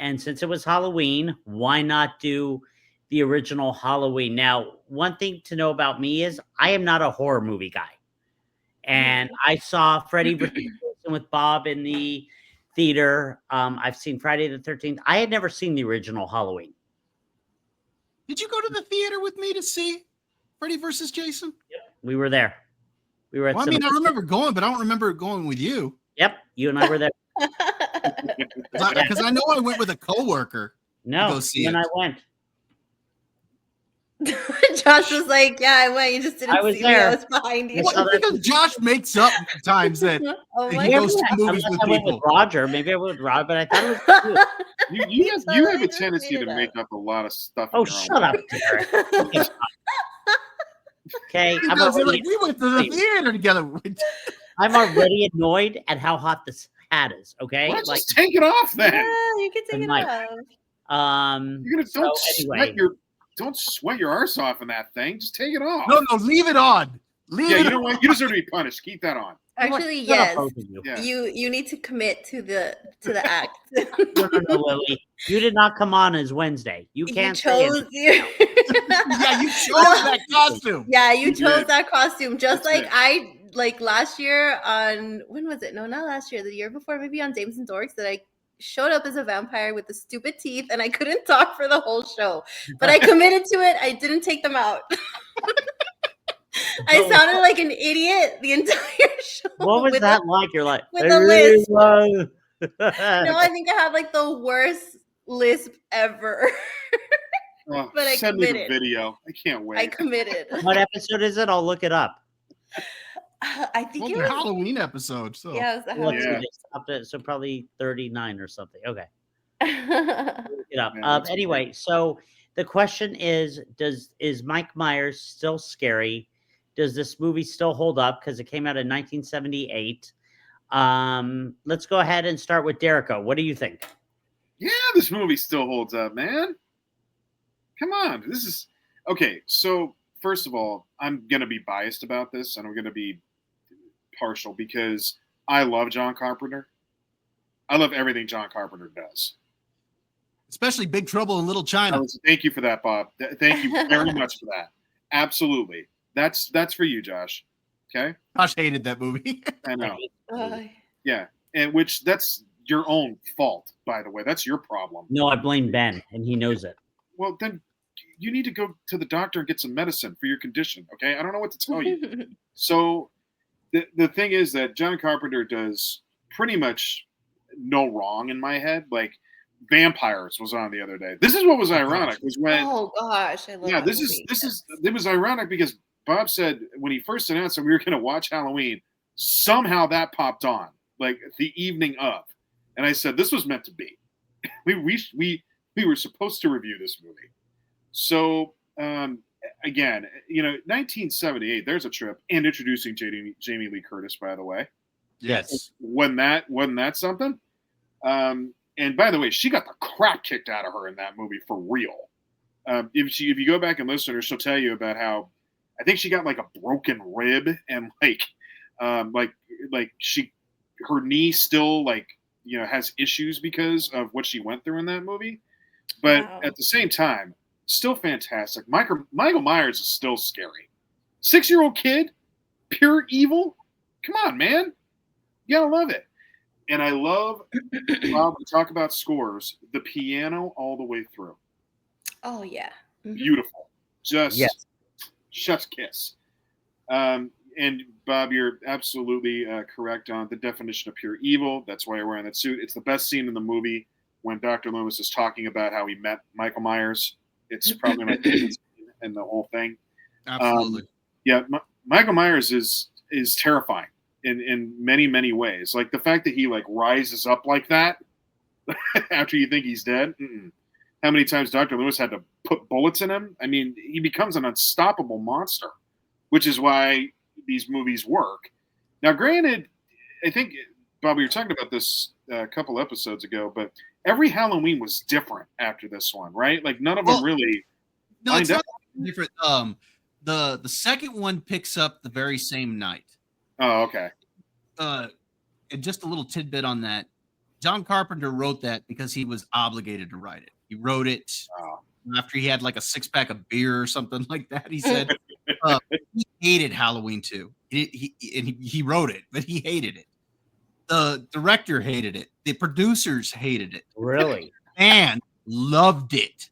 And since it was Halloween, why not do the original Halloween? Now, one thing to know about me is I am not a horror movie guy. And I saw Freddy vs. Jason with Bob in the theater. I've seen Friday the 13th. I had never seen the original Halloween. Did you go to the theater with me to see Freddy versus Jason? Yep, we were there. We were at. Well, I mean, I remember going, but I don't remember going with you. Yep, you and I were there. Because I know I went with a coworker. No, to go see you and it. I went. Josh was like, "Yeah, I went. You just didn't I was see there. me. I was behind you." Well, because Josh makes up times that Oh my he goes to God. movies Unless with I went people. with Roger. Maybe I went with Roger, but I thought it was cute. You have totally a just tendency made to it make up. up a lot of stuff. Oh, in your own shut up, way. Derek. Okay, Because like, we went to the theater together. I'm already annoyed at how hot this hat is. Okay, Well, just take it off then. Yeah, you can take it Mike. off. You're gonna So anyway, don't sweat your arse off in that thing. Just take it off. No, leave it on. Leave Yeah, it you know on. what? You deserve to be punished. Keep that on. Actually, shut up, yes. both of you. Yeah. You need to commit to the act. No, Lily. You did not come on as Wednesday. You can't say it. Yeah, you chose that costume. Yeah, you chose did. that costume. Just That's like it. I like last year on when was it? No, not last year. The year before, maybe on Dames and Dorks, that I showed up as a vampire with the stupid teeth and I couldn't talk for the whole show. But I committed to it. I didn't take them out. I sounded like an idiot the entire show. What was that like? You're like, with I a really lisp. love- No, I think I had like the worst lisp ever. Oh, But I send me the committed. video. I can't wait. I committed. What episode is it? I'll look it up. I think Well, it the was. Halloween episode. So Yeah, it was the Let's see, Halloween. they stopped it, so probably 39 or something. Okay, Yeah. look it up. Man, that's Anyway, so the question is Mike Myers still scary? Does this movie still hold up? Because it came out in 1978. Let's go ahead and start with Derico. What do you think? Yeah, this movie still holds up, man. Come on. This is okay. So, first of all, I'm going to be biased about this and I'm going to be partial because I love John Carpenter. I love everything John Carpenter does. especially Big Trouble in Little China. Thank you for that, Bob. Thank you very much for that. Absolutely. That's for you, Josh. Okay? Josh hated that movie. I know. Uh, Yeah. And which that's your own fault, by the way. That's your problem. No, I blame Ben, and he knows it. Well, then you need to go to the doctor and get some medicine for your condition. Okay, I don't know what to tell you. So the thing is that John Carpenter does pretty much no wrong in my head. Like Vampires was on the other day. This is what was ironic was when oh gosh, I love. yeah, that this movie. is it was ironic because Bob said when he first announced that we were going to watch Halloween, somehow that popped on like the evening of, and I said this was meant to be. We were supposed to review this movie. So again, 1978. There's a trip, and introducing Jamie Lee Curtis, by the way. Yes. Wasn't that something? And by the way, she got the crap kicked out of her in that movie for real. If you go back and listen to her, she'll tell you about how I think she got like a broken rib and her knee still has issues because of what she went through in that movie. But Wow. at the same time, still fantastic. Michael Myers is still scary. 6-year-old kid, pure evil. Come on, man. You gotta love it. And I love, Bob, we talk about scores, the piano all the way through. Oh yeah. Mhm. Beautiful. Just Yes. chef's kiss. And Bob, you're absolutely correct on the definition of pure evil. That's why you're wearing that suit. It's the best scene in the movie when Dr. Loomis is talking about how he met Michael Myers. It's probably my favorite scene in the whole thing. Absolutely. Michael Myers is terrifying in many, many ways. Like the fact that he rises up like that after you think he's dead. Mm-mm. How many times Dr. Loomis had to put bullets in him? I mean, he becomes an unstoppable monster, which is why these movies work. Now, granted, I think, Bob, we were talking about this a couple episodes ago, but every Halloween was different after this one, right? Like none of them really. No, it's not different. The second one picks up the very same night. Oh, okay. And just a little tidbit on that. John Carpenter wrote that because he was obligated to write it. He wrote it after he had like a 6-pack of beer or something like that. He said he hated Halloween 2. He wrote it, but he hated it. The director hated it. The producers hated it. Really? And loved it.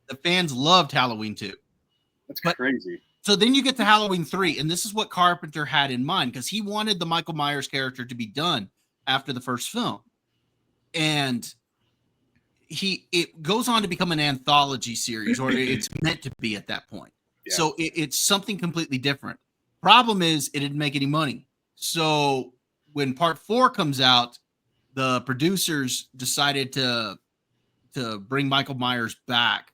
The fans loved Halloween 2. That's crazy. So then you get to Halloween 3, and this is what Carpenter had in mind, because he wanted the Michael Myers character to be done after the first film. And it goes on to become an anthology series, or it's meant to be at that point. Yeah. So it's something completely different. Problem is, it didn't make any money. So when part 4 comes out, the producers decided to bring Michael Myers back.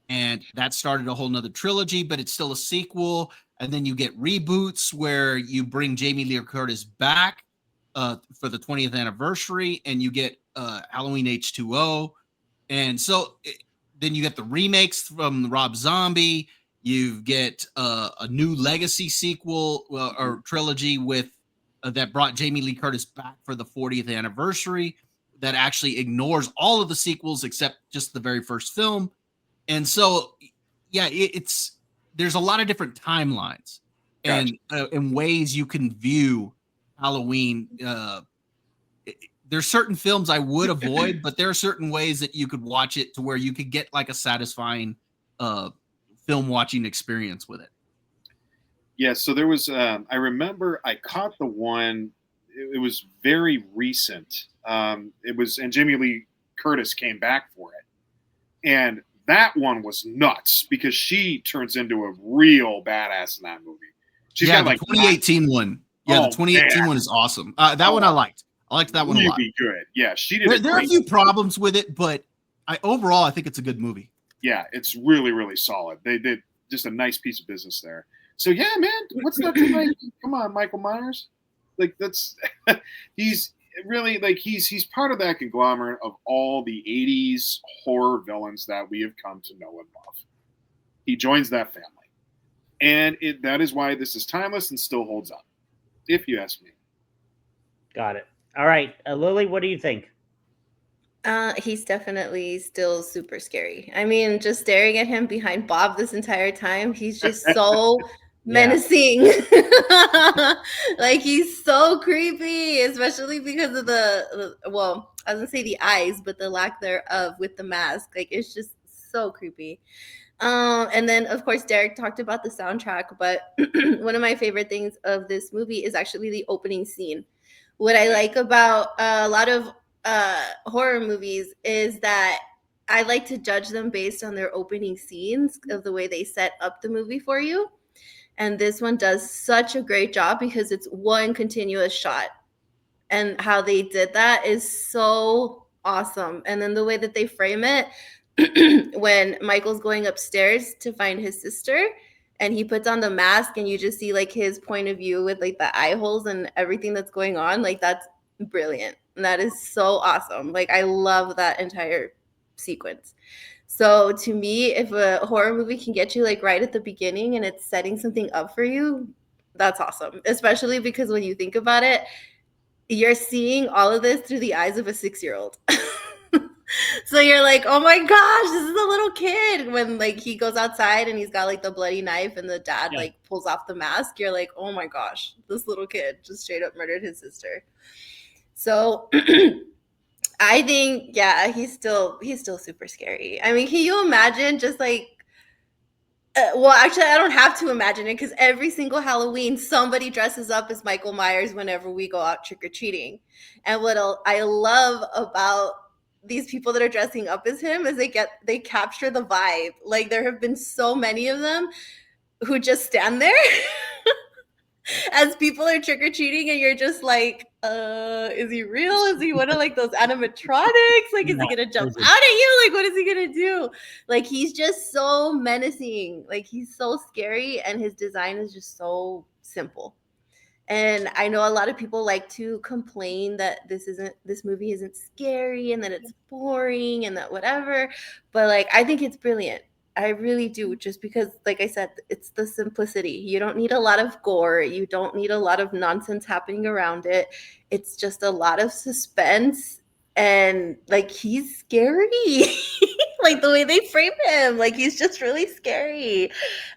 And that started a whole nother trilogy, but it's still a sequel. And then you get reboots where you bring Jamie Lee Curtis back for the 20th anniversary, and you get Halloween H2O. And so then you get the remakes from Rob Zombie. You get a new Legacy sequel or trilogy with that brought Jamie Lee Curtis back for the 40th anniversary that actually ignores all of the sequels except just the very first film. And so, yeah, there's a lot of different timelines and ways you can view Halloween. There's certain films I would avoid, but there are certain ways that you could watch it to where you could get like a satisfying film watching experience with it. Yeah, so there was, I remember I caught the one, it was very recent. And Jamie Lee Curtis came back for it. And that one was nuts because she turns into a real badass in that movie. She's got like 2018 one. Yeah, the 2018 one is awesome. That one I liked. I liked that one a lot. Really good. Yeah, she did. There are a few problems with it, but overall I think it's a good movie. Yeah, it's really, really solid. They did just a nice piece of business there. So yeah, man, what's not to like? Come on, Michael Myers. Like that's he's really like he's part of that conglomerate of all the 80s horror villains that we have come to know and love. He joins that family. And that is why this is timeless and still holds up, if you ask me. Got it. All right. Lily, what do you think? He's definitely still super scary. I mean, just staring at him behind Bob this entire time, he's just so menacing. Like he's so creepy, especially because of I was gonna say the eyes, but the lack thereof with the mask. Like it's just so creepy. And then of course Derek talked about the soundtrack, but one of my favorite things of this movie is actually the opening scene. What I like about a lot of horror movies is that I like to judge them based on their opening scenes of the way they set up the movie for you. And this one does such a great job because it's one continuous shot. And how they did that is so awesome. And then the way that they frame it, when Michael's going upstairs to find his sister and he puts on the mask and you just see like his point of view with like the eye holes and everything that's going on, like that's brilliant. And that is so awesome. Like I love that entire sequence. So to me, if a horror movie can get you like right at the beginning and it's setting something up for you, that's awesome. Especially because when you think about it, you're seeing all of this through the eyes of a 6-year-old. So you're like, oh my gosh, this is a little kid. When like he goes outside and he's got like the bloody knife and the dad like pulls off the mask, you're like, oh my gosh, this little kid just straight up murdered his sister. So I think, yeah, he's still super scary. I mean, can you imagine just like, well, actually, I don't have to imagine it because every single Halloween, somebody dresses up as Michael Myers whenever we go out trick-or-treating. And what I love about these people that are dressing up as him is they capture the vibe. Like there have been so many of them who just stand there as people are trick-or-treating and you're just like, is he real? Is he one of like those animatronics? Like, is he gonna jump out at you? Like, what is he gonna do? Like, he's just so menacing. Like, he's so scary and his design is just so simple. And I know a lot of people like to complain that this movie isn't scary and that it's boring and that whatever. But like, I think it's brilliant. I really do, just because, like I said, it's the simplicity. You don't need a lot of gore. You don't need a lot of nonsense happening around it. It's just a lot of suspense. And like, he's scary. Like the way they frame him, like he's just really scary.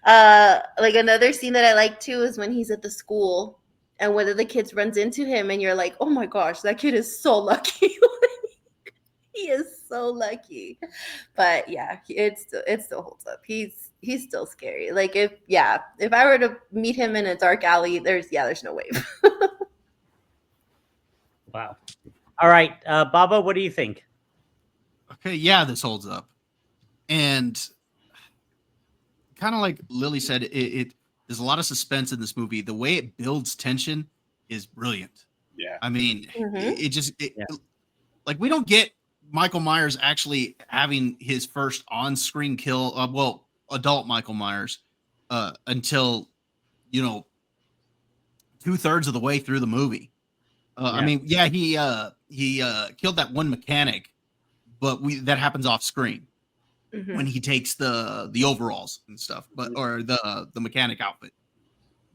Like another scene that I like too is when he's at the school and one of the kids runs into him and you're like, oh my gosh, that kid is so lucky. He is so lucky. But yeah, it still holds up. He's still scary. Like if I were to meet him in a dark alley, there's no way. Wow. All right, Baba, what do you think? Okay, yeah, this holds up. And kind of like Lily said, it there's a lot of suspense in this movie. The way it builds tension is brilliant. Yeah. I mean, Mm-hmm. like we don't get Michael Myers actually having his first on-screen kill, adult Michael Myers, until 2/3 of the way through the movie. I mean, yeah, he killed that one mechanic, but that happens off screen when he takes the overalls and stuff, or the mechanic outfit.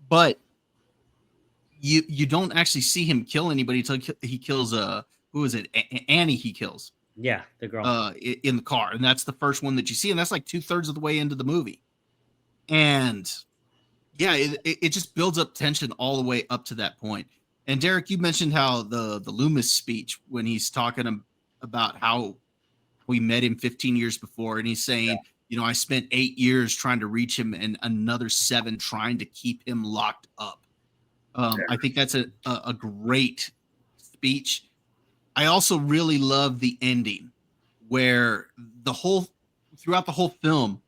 But you don't actually see him kill anybody until he kills who is it? Annie he kills. Yeah, the girl. In the car, and that's the first one that you see, and that's like 2/3 of the way into the movie. And yeah, it just builds up tension all the way up to that point. And Derek, you mentioned how the Loomis speech when he's talking about how we met him 15 years before, and he's saying, I spent 8 years trying to reach him and another 7 trying to keep him locked up. I think that's a great speech. I also really love the ending where throughout the whole film,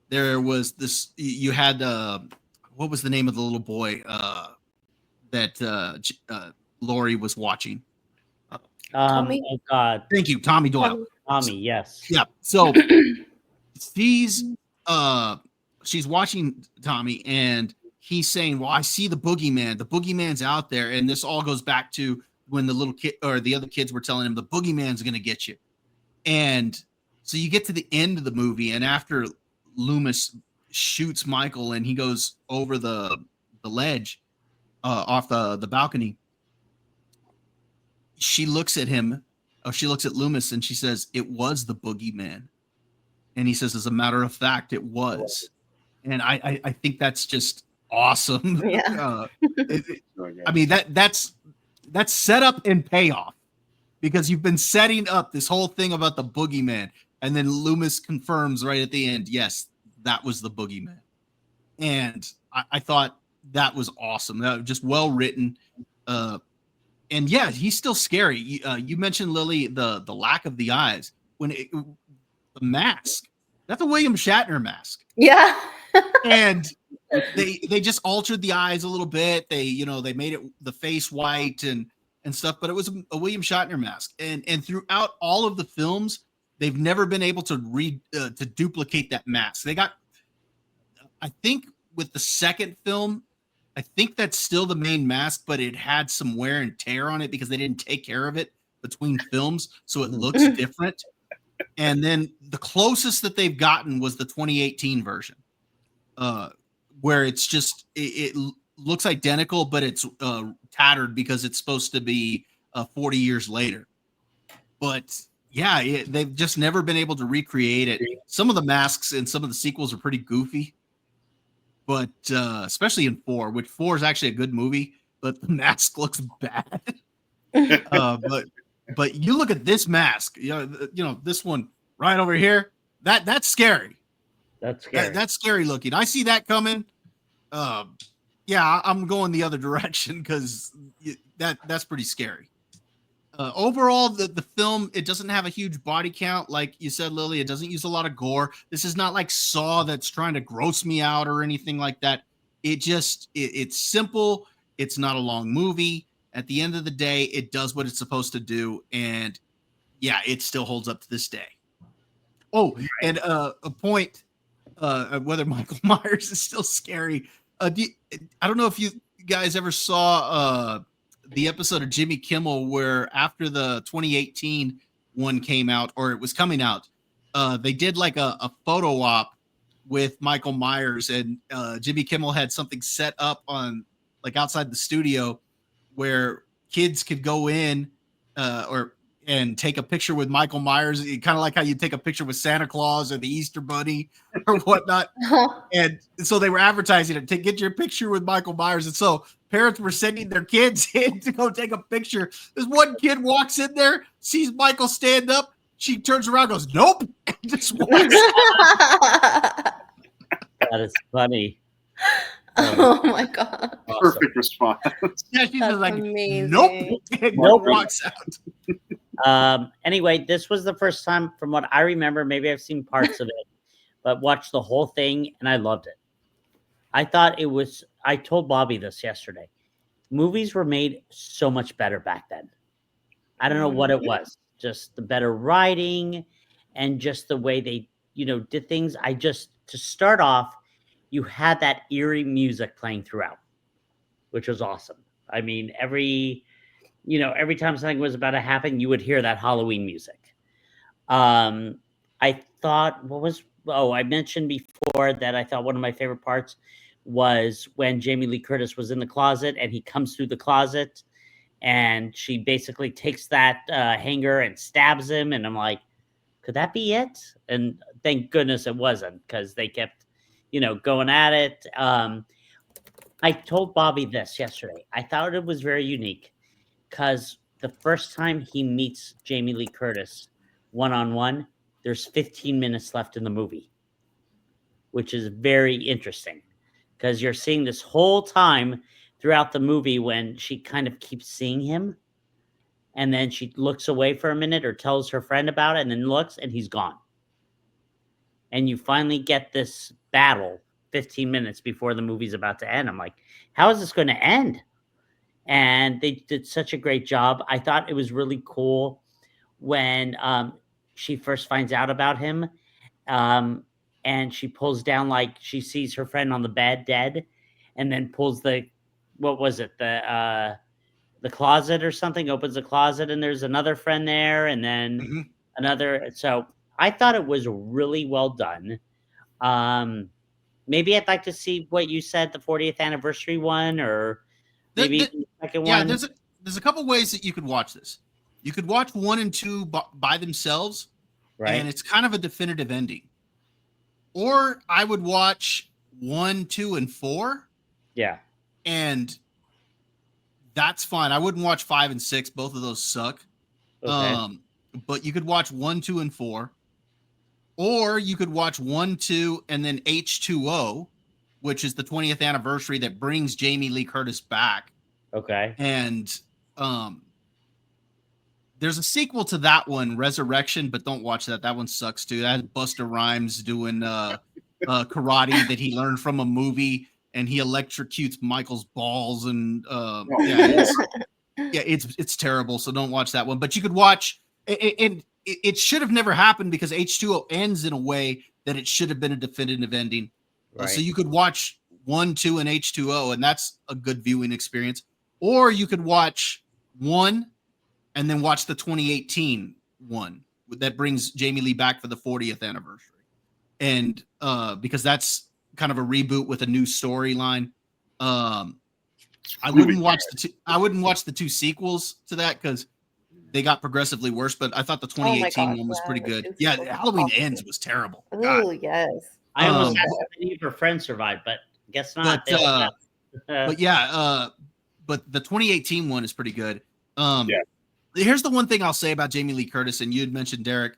there was this, you had, what was the name of the little boy that Lori was watching? Tommy? Oh God. Thank you, Tommy Doyle. Tommy, yes. Yeah. So she's watching Tommy, and he's saying, well, I see the boogeyman. The boogeyman's out there. And this all goes back to when the little kid or the other kids were telling him the boogeyman's going to get you. And so you get to the end of the movie, and after Loomis shoots Michael and he goes over the ledge off the balcony, she looks at him. She looks at Loomis and she says, it was the boogeyman. And he says, as a matter of fact, it was. And I think that's just awesome. Yeah. I mean, that's setup and payoff, because you've been setting up this whole thing about the boogeyman, and then Loomis confirms right at the end, yes, that was the boogeyman. And I thought that was awesome. That was just well written. And yeah, he's still scary. You mentioned, Lily, the lack of the eyes. The mask, that's a William Shatner mask. Yeah. And they just altered the eyes a little bit. They made the face white and stuff, but it was a William Shatner mask. And throughout all of the films, they've never been able to duplicate that mask. They got, I think with the second film, I think that's still the main mask, but it had some wear and tear on it because they didn't take care of it between films, so it looks different. And then the closest that they've gotten was the 2018 version, where it's just it looks identical, but it's tattered because it's supposed to be 40 years later. But yeah, they've just never been able to recreate it. Some of the masks in some of the sequels are pretty goofy, but especially in 4, which 4 is actually a good movie, but the mask looks bad. But you look at this mask, this one right over here, that's scary. That's scary. That's scary looking. I see that coming. Yeah, I'm going the other direction because that's pretty scary. Overall, the film, it doesn't have a huge body count. Like you said, Lily, it doesn't use a lot of gore. This is not like Saw that's trying to gross me out or anything like that. It's simple. It's not a long movie. At the end of the day, it does what it's supposed to do. And yeah, it still holds up to this day. Oh, and a point, whether Michael Myers is still scary. I don't know if you guys ever saw the episode of Jimmy Kimmel where after the 2018 one came out, or it was coming out, they did like a photo op with Michael Myers, and Jimmy Kimmel had something set up on like outside the studio where kids could go in and take a picture with Michael Myers, kind of like how you take a picture with Santa Claus or the Easter Bunny or whatnot. And so they were advertising it to get your picture with Michael Myers. And so parents were sending their kids in to go take a picture. This one kid walks in there, sees Michael stand up, she turns around, and goes, "Nope," and just walks. That is funny. Oh my god! Awesome. Perfect response. Yeah, she's That's just like, amazing. "Nope," and Nope. walks out. Anyway, this was the first time, from what I remember, maybe I've seen parts of it, but watched the whole thing, and I loved it. I thought it was. I told Bobby this yesterday. Movies were made so much better back then. I don't know what it was. Just the better writing, and just the way they, did things. To start off, you had that eerie music playing throughout, which was awesome. I mean, every time something was about to happen, you would hear that Halloween music. I thought, I mentioned before that I thought one of my favorite parts was when Jamie Lee Curtis was in the closet and he comes through the closet and she basically takes that hanger and stabs him. And I'm like, could that be it? And thank goodness it wasn't, because they kept, going at it. I told Bobby this yesterday. I thought it was very unique because the first time he meets Jamie Lee Curtis one-on-one, there's 15 minutes left in the movie, which is very interesting because you're seeing this whole time throughout the movie when she kind of keeps seeing him, and then she looks away for a minute or tells her friend about it and then looks and he's gone. And you finally get this battle 15 minutes before the movie's about to end. I'm like, how is this going to end? And they did such a great job. I thought it was really cool when she first finds out about him, and she pulls down, like, she sees her friend on the bed dead, and then pulls the closet or something, opens the closet, and there's another friend there, and then another. So I thought it was really well done. Maybe I'd like to see what you said, the 40th anniversary one, or maybe the second one. Yeah, there's a couple ways that you could watch this. You could watch 1 and 2 by themselves, right? And it's kind of a definitive ending. Or I would watch 1, 2, and 4. Yeah. And that's fine. I wouldn't watch 5 and 6. Both of those suck. Okay. But you could watch 1, 2, and 4. Or you could watch 1, 2, and then H2O, which is the 20th anniversary that brings Jamie Lee Curtis back. Okay. And there's a sequel to that one, Resurrection, but don't watch that. That one sucks too. That has Busta Rhymes doing karate that he learned from a movie, and he electrocutes Michael's balls, and it's terrible. So don't watch that one. But you could watch it. It should have never happened because H2O ends in a way that it should have been a definitive ending. Right. So you could watch 1, 2, and H2O, and that's a good viewing experience. Or you could watch 1 and then watch the 2018 one that brings Jamie Lee back for the 40th anniversary. And because that's kind of a reboot with a new storyline. I wouldn't watch the 2 sequels to that because they got progressively worse, but I thought the 2018 one was pretty good. Yeah, Halloween Ends was terrible. Oh, yes. I almost asked if any of her friends survived, but guess not. But the 2018 one is pretty good. Here's the one thing I'll say about Jamie Lee Curtis, and you had mentioned, Derek,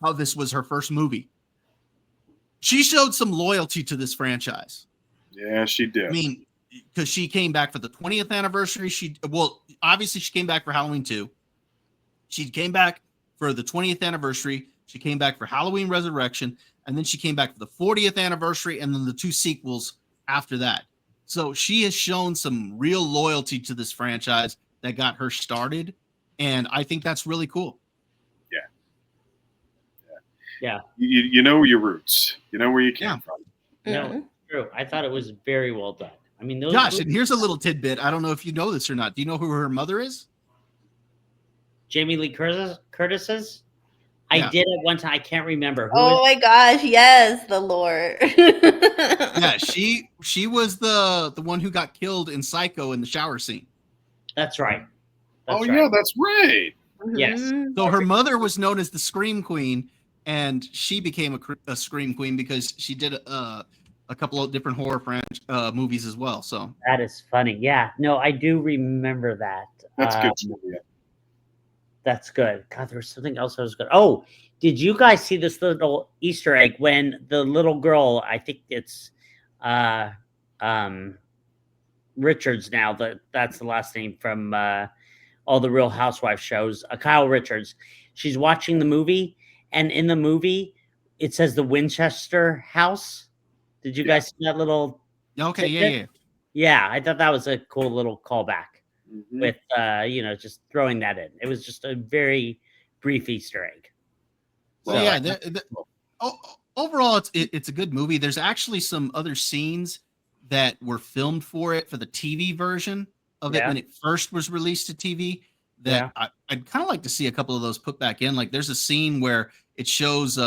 how this was her first movie. She showed some loyalty to this franchise. Yeah, she did. I mean, because she came back for the 20th anniversary. Obviously she came back for Halloween 2. She came back for the 20th anniversary. She came back for Halloween Resurrection, and then she came back for the 40th anniversary, and then the 2 sequels after that. So she has shown some real loyalty to this franchise that got her started, and I think that's really cool. Yeah. You know your roots. You know where you came from. No, true. I thought it was very well done. I mean, Josh, and here's a little tidbit. I don't know if you know this or not. Do you know who her mother is? Jamie Lee Curtis's? I did at one time. I can't remember. My gosh, yes, the lore. Yeah, she was the one who got killed in Psycho in the shower scene. That's right. Yeah, that's right. Yes. So her mother was known as the Scream Queen, and she became a Scream Queen because she did a couple of different horror movies as well. So that is funny. Yeah, no, I do remember that. That's good. That's good. God, there was something else that was good. Oh, did you guys see this little Easter egg when the little girl, I think it's Richards now, that's the last name from all the Real Housewives shows, Kyle Richards. She's watching the movie, and in the movie, it says the Winchester house. Did you guys see that little? Okay, yeah. Yeah, I thought that was a cool little callback Mhm. with, just throwing that in. It was just a very brief Easter egg. Well, So, yeah. Overall, it's a good movie. There's actually some other scenes that were filmed for it for the TV version of it Yeah. when it first was released to TV. That I'd kind of like to see a couple of those put back in. Like, there's a scene where it shows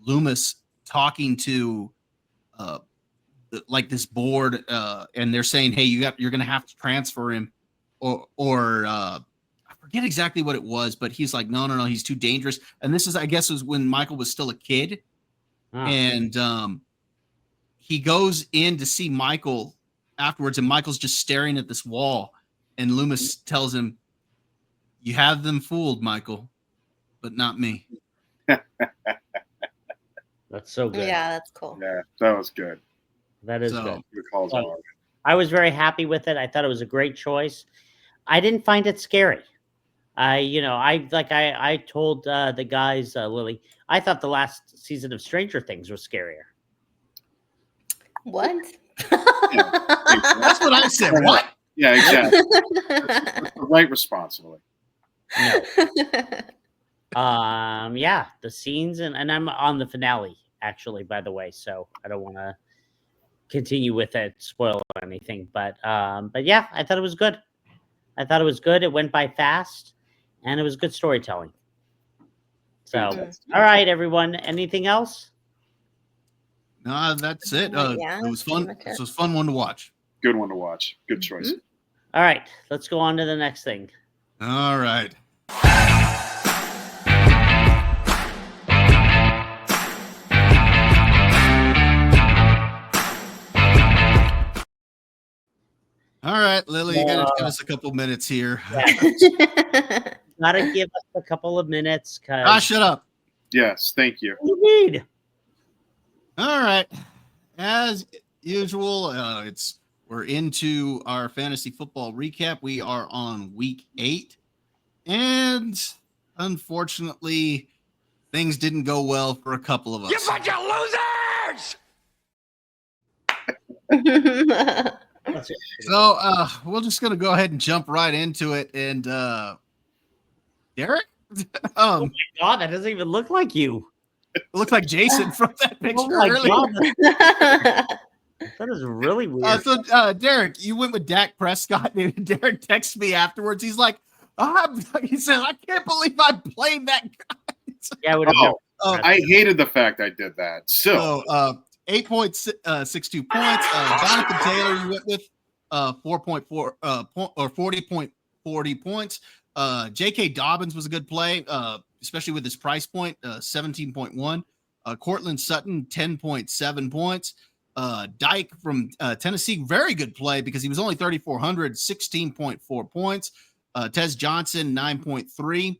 Loomis talking to like this board, and they're saying, "Hey, you're going to have to transfer him," or I forget exactly what it was, but he's like, no, he's too dangerous. And this is, I guess, was when Michael was still a kid, and he goes in to see Michael afterwards, and Michael's just staring at this wall, and Loomis tells him, "You have them fooled, Michael, but not me." that's so good. Yeah, that's cool. Yeah, that was good. That is So- good. Good calls So- on. I was very happy with it. I thought it was a great choice. I didn't find it scary. I told the guys, Lily, I thought the last season of Stranger Things was scarier. What? That's what I said. What? Yeah, exactly. That's the right response, Lily. No. Yeah, the scenes and I'm on the finale actually, by the way, so I don't want to continue with it, spoil anything, but yeah, I thought it was good. It went by fast, and it was good storytelling. So, all right, everyone. Anything else? No, that's it. Yeah, it was fun. pretty much This it. was a fun one to watch. Good one to watch. Good choice. All right, let's go on to the next thing. All right. All right, Lily, you gotta give us a couple minutes here. Gotta give us a couple of minutes, cause Shut up. Yes, thank you. what do you need? All right. As usual, we're into our fantasy football recap. We are on week 8, and unfortunately, things didn't go well for a couple of us. You bunch of losers! So we're just gonna go ahead and jump right into it. And Derek, Oh my god, that doesn't even look like you. it looks like Jason from that picture. Oh my earlier. god, that is really weird. So Derek, you went with Dak Prescott, and Derek texted me afterwards. He's like, he says, "I can't believe I played that guy." Yeah, I would have. I hated the fact I did that. So, 8.62 points. Jonathan Taylor, you went with 4.4 or 40.40 points. J.K. Dobbins was a good play, especially with his price point, 17.1. Cortland Sutton, 10.7 points. Dyke from Tennessee, very good play because he was only 3,400, 16.4 points. Tez Johnson, 9.3.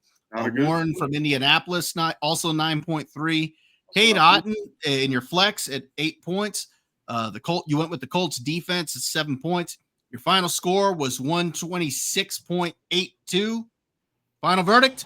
Warren from Indianapolis, also 9.3. Cade Otton in your flex at 8 points. You went with the Colts defense at 7 points. Your final score was 126.82. Final verdict.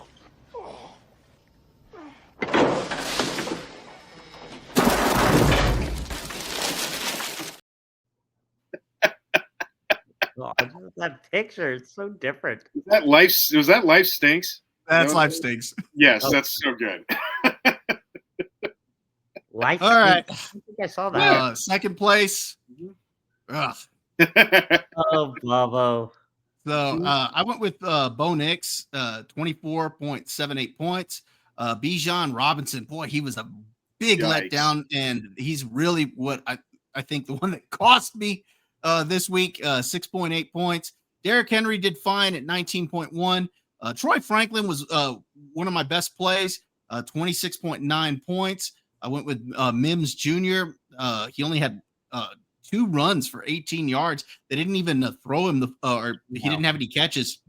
God, that picture, it's so different. was that Life Stinks? That's Life Stinks. Yes, that's so good. Life. All right. I think I saw that. Second place. Ugh. Oh, bravo. So I went with Bo Nix, 24.78 points. Bijan Robinson, boy, he was a big letdown, and he's really what I think the one that cost me this week, 6.8 points. Derrick Henry did fine at 19.1. Troy Franklin was one of my best plays, 26.9 points. I went with Mims Jr. He only had 2 runs for 18 yards. They didn't even throw him he didn't have any catches.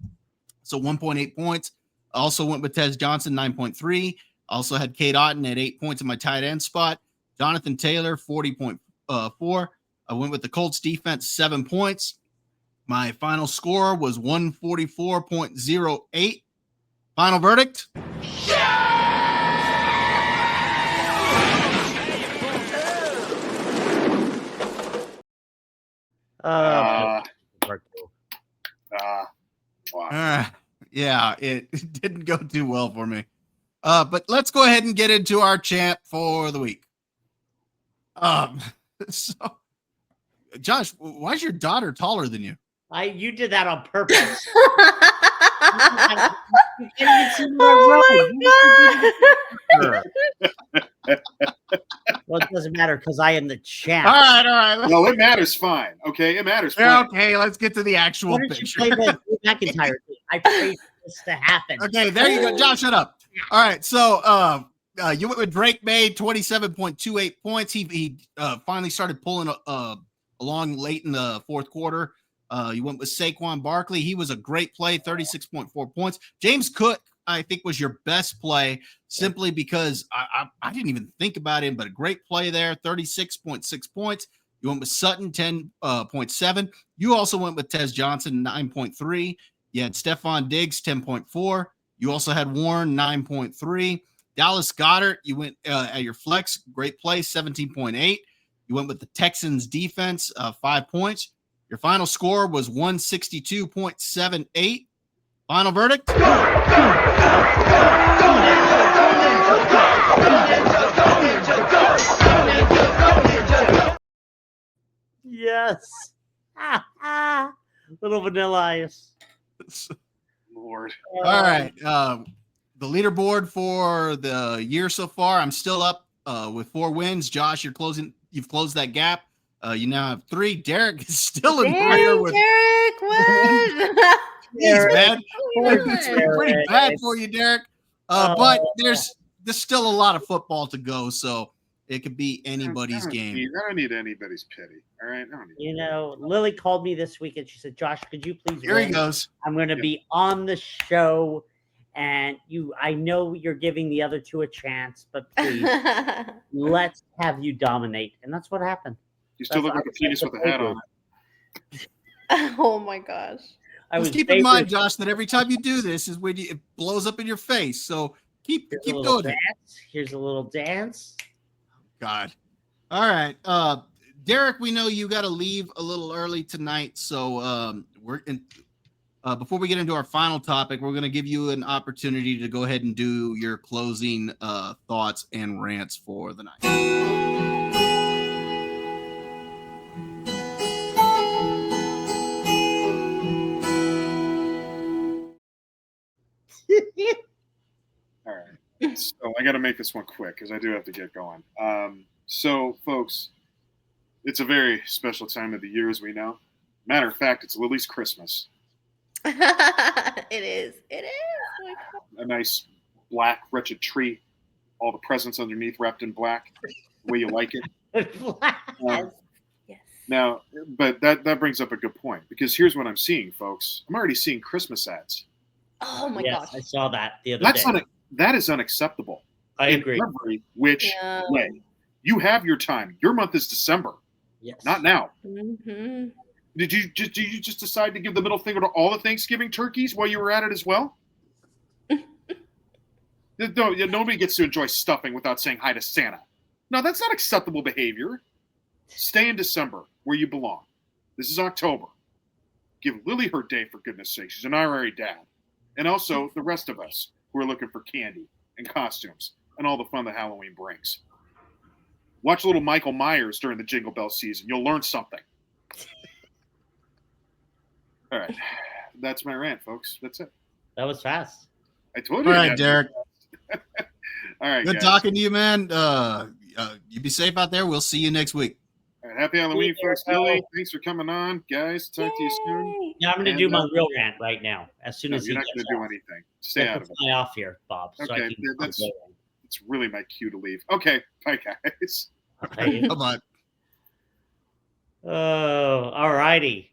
So 1.8 points. Also went with Tez Johnson, 9.3. Also had Kate Otten at 8 points in my tight end spot. Jonathan Taylor, 40.4. I went with the Colts defense, 7 points. My final score was 144.08. Final verdict? Wow. Yeah, it didn't go too well for me. But let's go ahead and get into our champ for the week. So, Josh, why is your daughter taller than you? You did that on purpose. You can't even see Oh Well, it doesn't matter because I am the champ. All right. No, it matters fine. Okay, it matters fine. Okay, let's get to the actual Why don't you picture. play the McIntyre thing? I prayed for this to happen. Okay, there you go. Josh, shut up. All right, so you went with Drake May, 27.28 points. He finally started pulling along late in the fourth quarter. You went with Saquon Barkley. He was a great play, 36.4 points. James Cook, I think, was your best play simply because I didn't even think about him, but a great play there, 36.6 points. You went with Sutton, 10.7. You also went with Tez Johnson, 9.3. You had Stephon Diggs, 10.4. You also had Warren, 9.3. Dallas Goedert, you went at your flex, great play, 17.8. You went with the Texans defense, 5 points. Your final score was 162.78. Final verdict? Yes. Little Vanilla Ice. Lord. All right. The leaderboard for the year so far, I'm still up with 4 wins. Josh, you've closed that gap. You now have 3. Derek is still in rear with Derek, what? Jeez, man. What? It's pretty bad for you, Derek. But there's still a lot of football to go, so it could be anybody's game. I don't need anybody's pity. All right. Lily called me this week and she said, "Josh, could you please?" Here he goes. I'm going to be on the show, and I know you're giving the other 2 a chance, but please, let's have you dominate. And that's what happened. You still look like a penis with a hat on it. Oh my gosh. Just keep in mind, Josh, that every time you do this is when it blows up in your face. So keep doing it. Here's a little dance. God. All right. Derek, we know you got to leave a little early tonight. So before we get into our final topic, we're going to give you an opportunity to go ahead and do your closing thoughts and rants for the night. All right. So I got to make this one quick because I do have to get going. So, folks, it's a very special time of the year, as we know. Matter of fact, it's Lily's Christmas. It is. A nice black wretched tree, all the presents underneath wrapped in black, the way you like it. Yes. Now, but that brings up a good point, because here's what I'm seeing, folks. I'm already seeing Christmas ads. Oh my gosh. I saw that the other day. That is unacceptable. I agree. Every which way. You have your time. Your month is December. Yes. Not now. Mm-hmm. Did you just decide to give the middle finger to all the Thanksgiving turkeys while you were at it as well? No, nobody gets to enjoy stuffing without saying hi to Santa. No, that's not acceptable behavior. Stay in December where you belong. This is October. Give Lily her day, for goodness sake. She's an honorary dad. And also the rest of us who are looking for candy and costumes and all the fun that Halloween brings. Watch little Michael Myers during the Jingle Bell season. You'll learn something. All right. That's my rant, folks. That's it. That was fast. I told you. All right, Derek. All right, Good guys. talking to you, man. You be safe out there. We'll see you next week. All right, happy Halloween, folks. Lily, thanks for coming on, guys. Talk to you soon. Yeah, I'm going to do my real rant right now. As soon as you're not going to do anything. Stay out of it. Fly off here, Bob. So Okay, that's really my cue to leave. Okay, bye, guys. Bye-bye. Oh, all righty.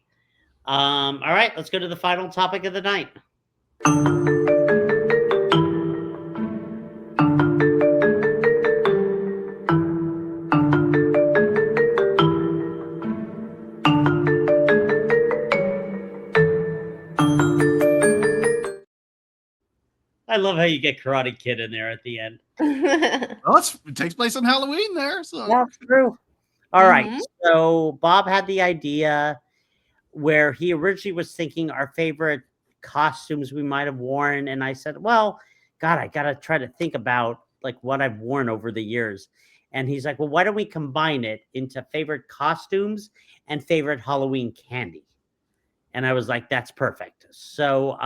All right, let's go to the final topic of the night. I love how you get Karate Kid in there at the end. Well, it takes place on Halloween there, so That's true. All right. Mhm. So Bob had the idea where he originally was thinking our favorite costumes we might have worn. And I said, well, God, I got to try to think about like what I've worn over the years. And he's like, well, why don't we combine it into favorite costumes and favorite Halloween candy? And I was like, that's perfect. So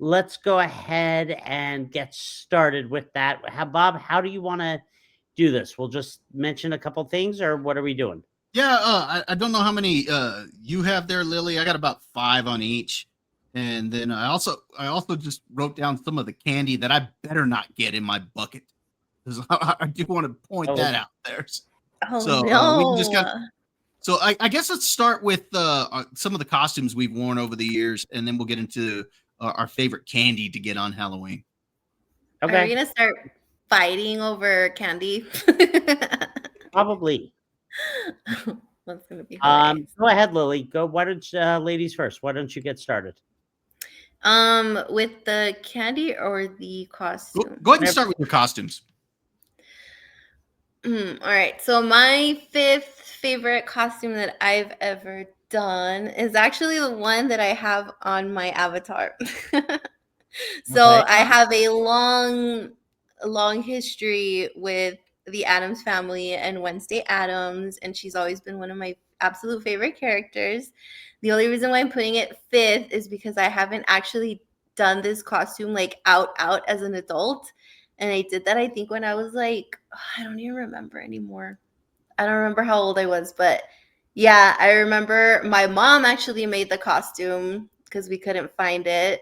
let's go ahead and get started with that. Bob, how do you want to do this? We'll just mention a couple things, or what are we doing? yeah. I don't know how many you have there, Lily. I got about 5 on each, and then I also just wrote down some of the candy that I better not get in my bucket, because I do want to point that out there. Oh So no! we can just so I guess let's start with some of the costumes we've worn over the years, and then we'll get into our favorite candy to get on Halloween. Okay. Are we gonna start fighting over candy? Probably. That's gonna be hilarious. Go ahead, Lily. Go. Why don't ladies first? Why don't you get started? With the candy or the costume? Go ahead and start with your costumes. All right. So my 5th favorite costume that I've ever done is actually the one that I have on my avatar. So I have a long history with the Addams family and Wednesday Addams, and she's always been one of my absolute favorite characters. The only reason why I'm putting it 5th is because I haven't actually done this costume like out as an adult. And I did that, I think, when I was like, I don't even remember anymore. I don't remember how old I was, but yeah, I remember my mom actually made the costume because we couldn't find it.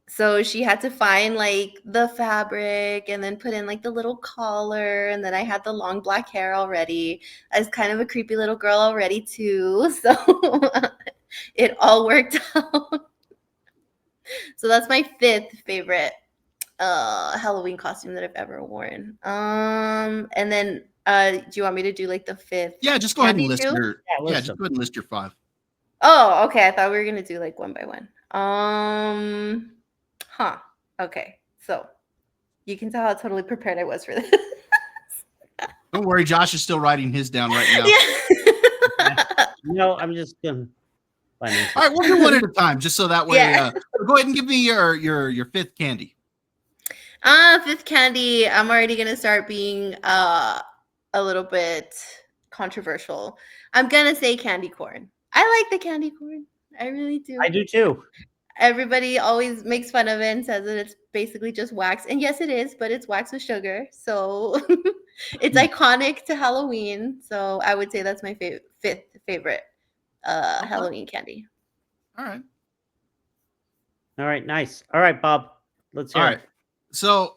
So she had to find like the fabric and then put in like the little collar. And then I had the long black hair already. I was kind of a creepy little girl already too. So it all worked out. So that's my 5th favorite Halloween costume that I've ever worn. And then do you want me to do like the 5th? Yeah, just go ahead and list just go ahead and list your 5. Oh, okay. I thought we were gonna do like one by one. Okay. So you can tell how totally prepared I was for this. Don't worry, Josh is still writing his down right now. Yeah. No, I'm just gonna. All right, we'll do one at a time, just so that way. Yeah. Go ahead and give me your 5th candy. 5th candy. I'm already gonna start being a little bit controversial. I'm gonna say candy corn. I like the candy corn. I really do. I do too. Everybody always makes fun of it and says that it's basically just wax. And yes, it is, but it's wax with sugar. So it's iconic to Halloween. So I would say that's my 5th favorite Halloween candy. All right. All right. Nice. All right, Bob. Let's hear it. So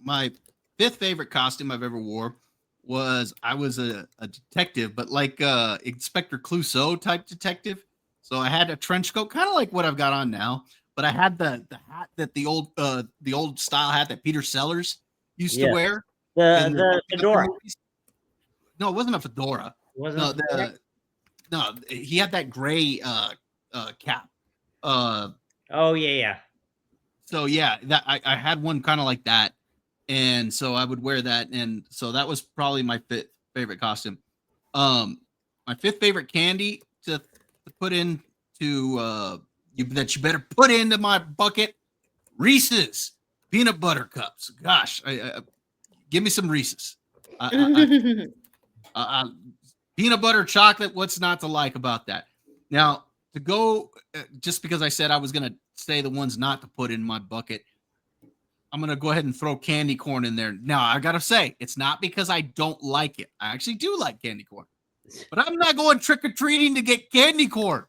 my 5th favorite costume I've ever wore was I was a detective, but like Inspector Clouseau type detective. So I had a trench coat, kind of like what I've got on now, but I had the hat that the old style hat that Peter Sellers used to wear. The fedora. No, it wasn't a fedora. No, he had that gray cap. Oh yeah. So yeah, that I had one kind of like that, and so I would wear that, and so that was probably my 5th favorite costume. My 5th favorite candy to put into that you better put into my bucket, Reese's peanut butter cups. Gosh, give me some Reese's. Peanut butter chocolate. What's not to like about that? Now to go, just because I said I was gonna say the ones not to put in my bucket, I'm gonna go ahead and throw candy corn in there. Now I gotta say, it's not because I don't like it. I actually do like candy corn. But I'm not going trick-or-treating to get candy corn.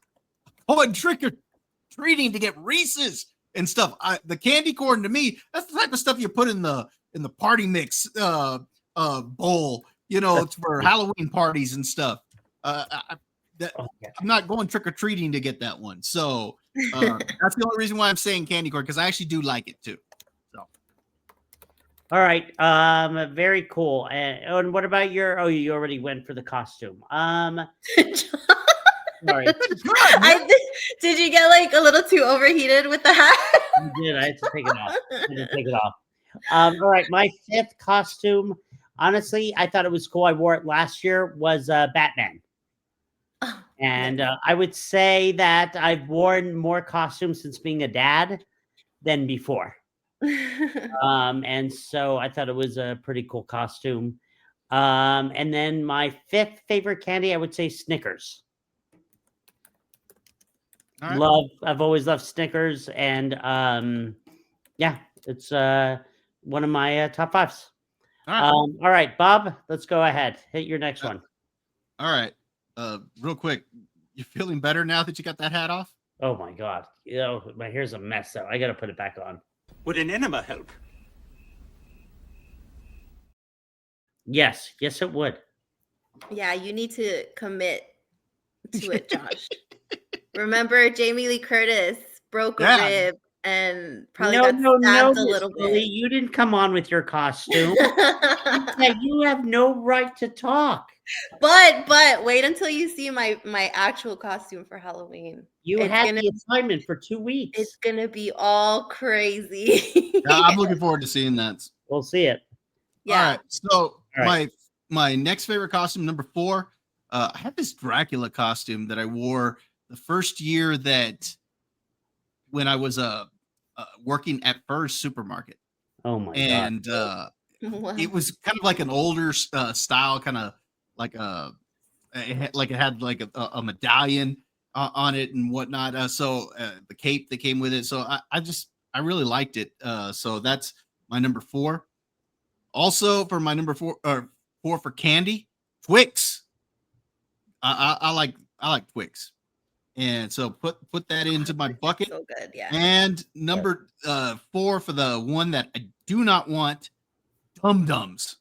I'm going trick-or-treating to get Reese's and stuff. The candy corn to me, that's the type of stuff you put in the party mix bowl, it's for Halloween parties and stuff. I'm not going trick-or-treating to get that one. So that's the only reason why I'm saying candy corn, because I actually do like it too. So. All right. Very cool. And what about you already went for the costume. Sorry. Did you get like a little too overheated with the hat? I did. I had to take it off. All right. My fifth costume, honestly, I thought it was cool. I wore it last year, was Batman. Oh, And nice. I would say that I've worn more costumes since being a dad than before. And so I thought it was a pretty cool costume. And then my fifth favorite candy, I would say Snickers. Right. I've always loved Snickers, and yeah, it's one of my top fives. All right, Bob, let's go ahead. Hit your next one. All right. Real quick, you feeling better now that you got that hat off? Oh my God. My hair's a mess, though. I got to put it back on. Would an enema help? Yes, it would. Yeah, you need to commit to it, Josh. Remember, Jamie Lee Curtis broke a rib and probably got stabbed a little bit. Lily, you didn't come on with your costume. You have no right to talk. But wait until you see my actual costume for Halloween. You had the assignment for 2 weeks. It's gonna be all crazy. I'm looking forward to seeing that. We'll see it. Yeah. All right. So my next favorite costume, number 4, I have this Dracula costume that I wore the first year that when I was working at Fur's supermarket. Oh my God. And it was kind of like an older style, kind of like it had like a medallion on it and whatnot. So the cape that came with it. So I really liked it. So that's my number 4. Also for my number 4 for candy, Twix. I like Twix. And so put that into my bucket. So good, yeah. And number 4 for the one that I do not want, Dum Dums.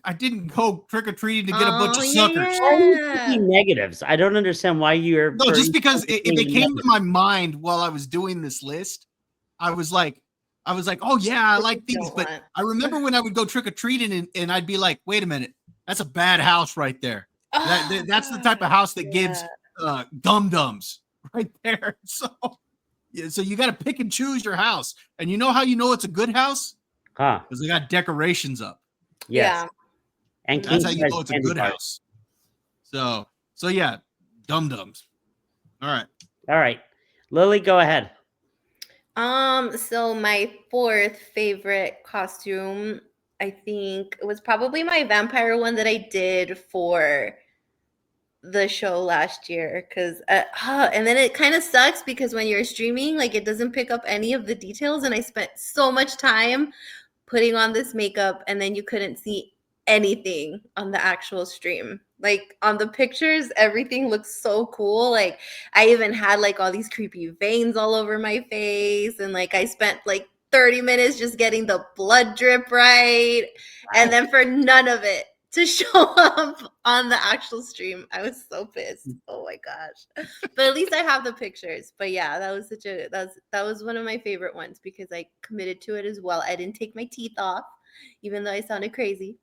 I didn't go trick or treating to get a bunch of suckers. Why are you thinking negatives? I don't understand why you're. No, just because it came to my mind while I was doing this list. I was like, oh yeah, I like these. But I remember when I would go trick or treating and I'd be like, wait a minute, that's a bad house right there. That's the type of house that gives Dum Dums right there. So you got to pick and choose your house. And you know how you know it's a good house? Because they got decorations up. Yes. Yeah. And that's how you know it's a good house. So yeah, Dum Dums. All right. Lily, go ahead. So my 4th favorite costume, I think, was probably my vampire one that I did for the show last year, because and then it kind of sucks because when you're streaming, like, it doesn't pick up any of the details, and I spent so much time putting on this makeup, and then you couldn't see anything on the actual stream. Like, on the pictures, everything looks so cool. Like, I even had like all these creepy veins all over my face, and like I spent like 30 minutes just getting the blood drip right, and then for none of it to show up on the actual stream. I was so pissed. Oh my gosh. But at least I have the pictures. But yeah, that was one of my favorite ones because I committed to it as well. I didn't take my teeth off, even though I sounded crazy.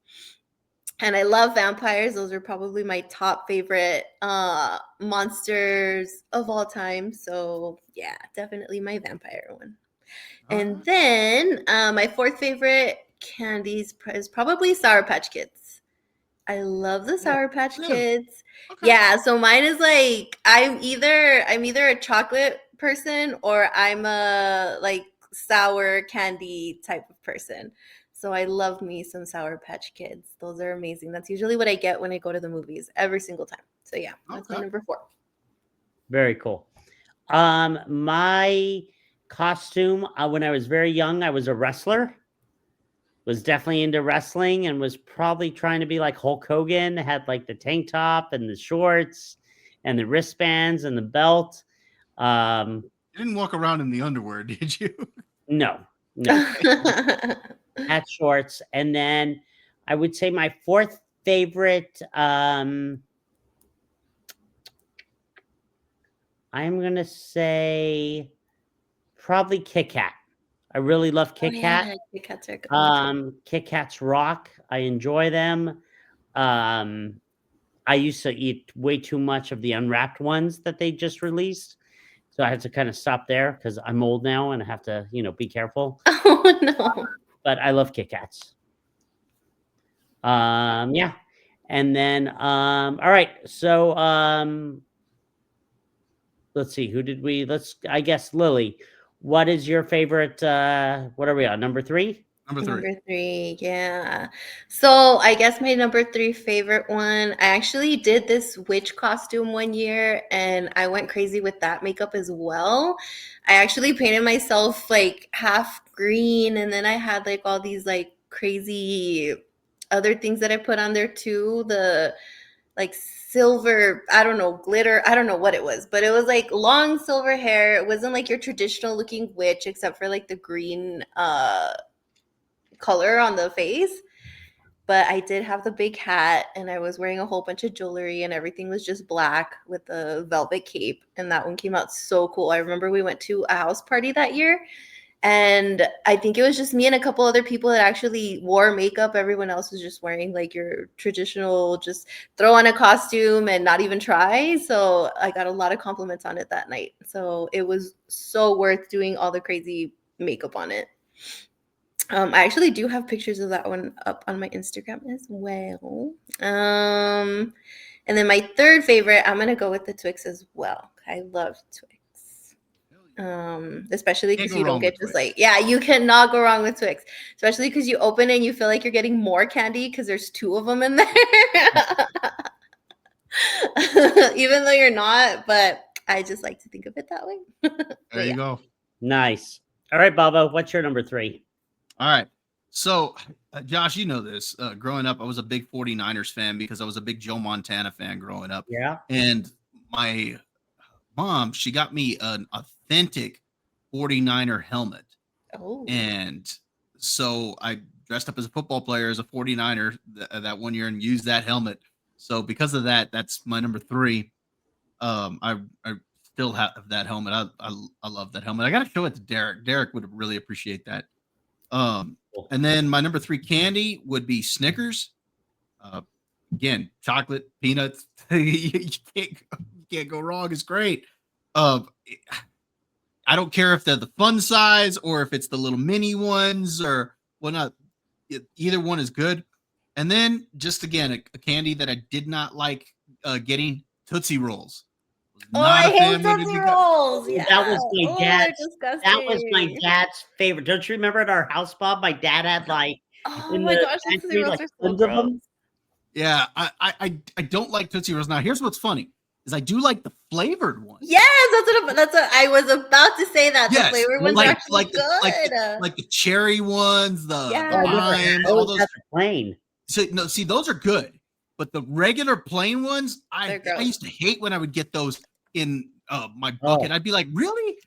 And I love vampires. Those are probably my top favorite monsters of all time. So yeah, definitely my vampire one. And then my 4th favorite candies is probably Sour Patch Kids. I love the Sour Patch Kids. Okay. Yeah, so mine is like I'm either a chocolate person or I'm a like sour candy type of person. So I love me some Sour Patch Kids. Those are amazing. That's usually what I get when I go to the movies every single time. So yeah, that's my number 4. Very cool. My costume when I was very young, I was a wrestler. Was definitely into wrestling and was probably trying to be like Hulk Hogan. Had like the tank top and the shorts and the wristbands and the belt. You didn't walk around in the underwear, did you? No. Had shorts. And then I would say my 4th favorite, I'm going to say probably Kit Kat. I really love Kit Kat. Yeah, Kit Kats are good. Kit Kats rock. I enjoy them. I used to eat way too much of the unwrapped ones that they just released. So I had to kind of stop there because I'm old now and I have to, be careful. Oh no. But I love Kit Kats. Yeah. And then, all right. So, let's see. I guess Lily, what is your favorite? What are we on? Number 3? Number 3, yeah. So I guess my number 3 favorite one, I actually did this witch costume one year and I went crazy with that makeup as well. I actually painted myself like half green and then I had like all these like crazy other things that I put on there too. The like silver, I don't know, glitter, I don't know what it was, but it was like long silver hair. It wasn't like your traditional looking witch except for like the green color on the face. But I did have the big hat and I was wearing a whole bunch of jewelry and everything was just black with the velvet cape. And that one came out so cool. I remember we went to a house party that year and I think it was just me and a couple other people that actually wore makeup. Everyone else was just wearing like your traditional, just throw on a costume and not even try. So I got a lot of compliments on it that night. So it was so worth doing all the crazy makeup on it. I actually do have pictures of that one up on my Instagram as well. And then my third favorite, I'm gonna go with the Twix as well. I love Twix. Especially because you don't get just like, yeah, you cannot go wrong with Twix. Especially because you open it and you feel like you're getting more candy because there's 2 of them in there. Even though you're not, but I just like to think of it that way. There you go. Nice. All right, Baba, what's your number 3? All right. So, Josh, you know this. Growing up, I was a big 49ers fan because I was a big Joe Montana fan growing up. Yeah. And my mom, she got me an authentic 49er helmet. Oh. And so I dressed up as a football player as a 49er that one year and used that helmet. So because of that, that's my number 3. I still have that helmet. I love that helmet. I got to show it to Derek. Derek would really appreciate that. And then my number 3 candy would be Snickers. Again, chocolate, peanuts. you can't go wrong. It's great. I don't care if they're the fun size or if it's the little mini ones or whatnot. Either one is good. And then just again, a candy that I did not like getting, Tootsie Rolls. I hate Tootsie Rolls. Yeah. That was my dad's. That was my dad's favorite. Don't you remember at our house, Bob? My dad had like. Oh my gosh, Tootsie Rolls are so gross. Yeah, I don't like Tootsie Rolls. Now, here's what's funny is I do like the flavored ones. Yes, that's what I was about to say. That the flavored ones are actually good. Like the cherry ones, the lime, all those plain. So no, see, those are good. But the regular plain ones, I used to hate when I would get those in my bucket. I'd be like, really?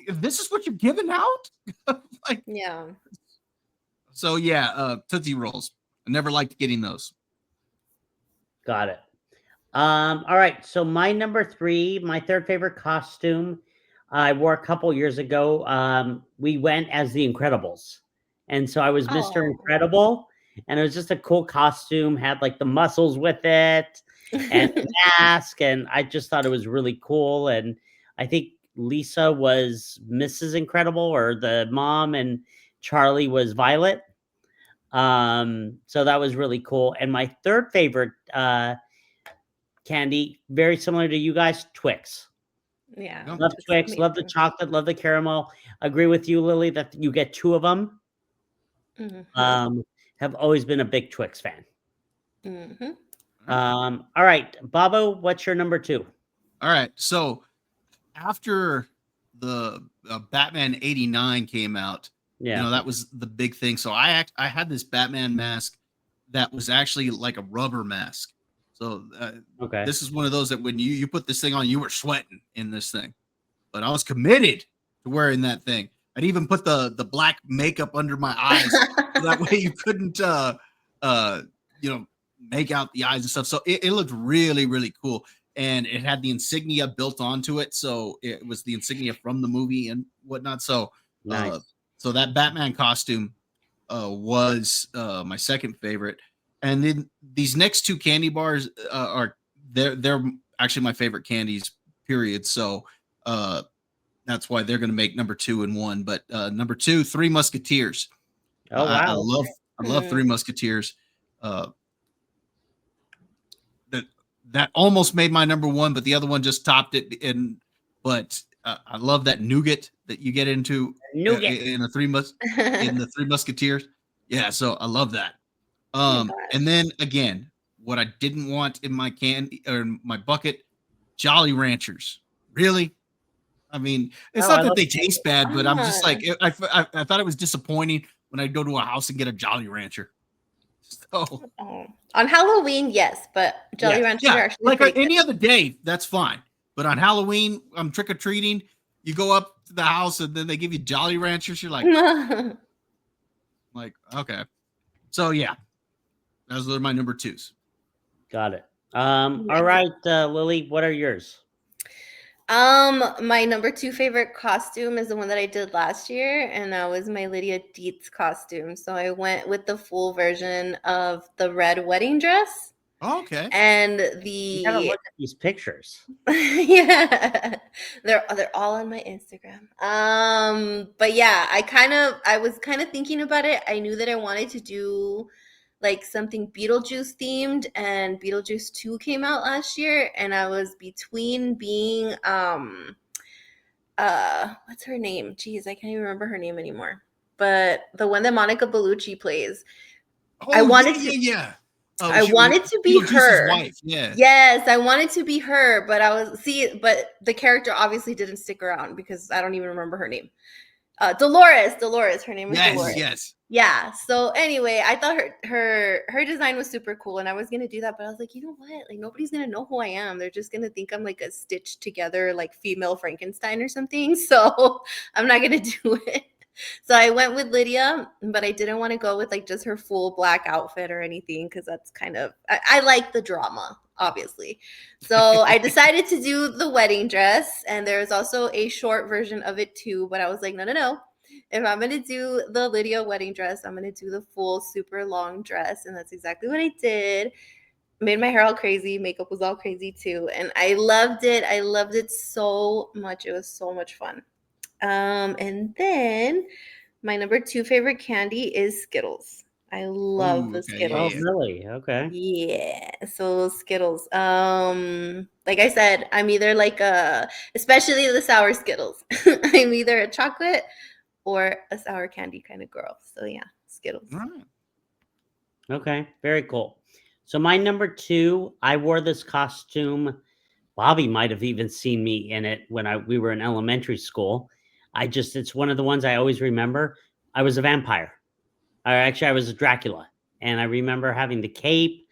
This is what you're giving out? Like, yeah. So yeah, Tootsie Rolls. I never liked getting those. Got it. All right. So my number 3, my third favorite costume, I wore a couple years ago. We went as the Incredibles. And so I was Mr. Incredible. And it was just a cool costume, had like the muscles with it and the mask. And I just thought it was really cool. And I think Lisa was Mrs. Incredible, or the mom, and Charlie was Violet. So that was really cool. And my third favorite candy, very similar to you guys, Twix. Yeah. Love Twix, love the chocolate, love the caramel. Agree with you, Lily, that you get 2 of them. Mm-hmm. Have always been a big Twix fan. Mm-hmm. All right, Babo, what's your number 2? All right, so after the Batman 89 came out, that was the big thing. So I had this Batman mask that was actually like a rubber mask. So this is one of those that when you put this thing on, you were sweating in this thing. But I was committed to wearing that thing. I'd even put the black makeup under my eyes so that way you couldn't make out the eyes and stuff. So it looked really, really cool. And it had the insignia built onto it. So it was the insignia from the movie and whatnot. So nice. So that Batman costume was my second favorite. And then these next two candy bars they're actually my favorite candies, period. So that's why they're going to make number 2 and 1. But number 2, Three Musketeers. Oh wow! I love Three Musketeers. That almost made my number 1, but the other one just topped it. But I love that nougat that you get into in the Three Musketeers. Yeah, so I love that. And then again, what I didn't want in my candy or in my bucket, Jolly Ranchers. Really? I mean, it's not that they taste bad, but I'm just like, I thought it was disappointing when I go to a house and get a Jolly Rancher. So on Halloween, yes, but Jolly Ranchers are actually like any other day, that's fine. But on Halloween, I'm trick or treating. You go up to the house and then they give you Jolly Ranchers. You're like, okay. So yeah, those are my number 2s. Got it. All right, Lily, what are yours? My number 2 favorite costume is the one that I did last year, and that was my Lydia Dietz costume. So I went with the full version of the red wedding dress. Oh, okay. And You gotta look at these pictures. Yeah, they're all on my Instagram. But yeah, I was kind of thinking about it. I knew that I wanted to do like something Beetlejuice themed, and Beetlejuice 2 came out last year, and I was between being what's her name? Jeez, I can't even remember her name anymore. But the one that Monica Bellucci plays. Oh, I wanted to I wanted to be her. Wife. Yeah. Yes, I wanted to be her, but but the character obviously didn't stick around because I don't even remember her name. Dolores, her name is Dolores. Yes. Yeah. So anyway, I thought her design was super cool, and I was gonna do that, but I was like, you know what? Like nobody's gonna know who I am. They're just gonna think I'm like a stitched together like female Frankenstein or something. So I'm not gonna do it. So I went with Lydia, but I didn't want to go with like just her full black outfit or anything because that's kind of I like the drama, obviously. So I decided to do the wedding dress, and there's also a short version of it too. But I was like, no. If I'm gonna do the Lydia wedding dress, I'm gonna do the full super long dress, and that's exactly what I did. Made my hair all crazy, makeup was all crazy too, and I loved it. I loved it so much. It was so much fun. And then my number 2 favorite candy is Skittles. I love the Skittles. Oh, really? Okay. Yeah. So Skittles. Like I said, I'm either like especially the sour Skittles. I'm either a chocolate or a sour candy kind of girl. So yeah, Skittles. All right. Okay. Very cool. So my number 2, I wore this costume. Bobby might have even seen me in it when we were in elementary school. It's one of the ones I always remember. I was a vampire. I was a Dracula. And I remember having the cape,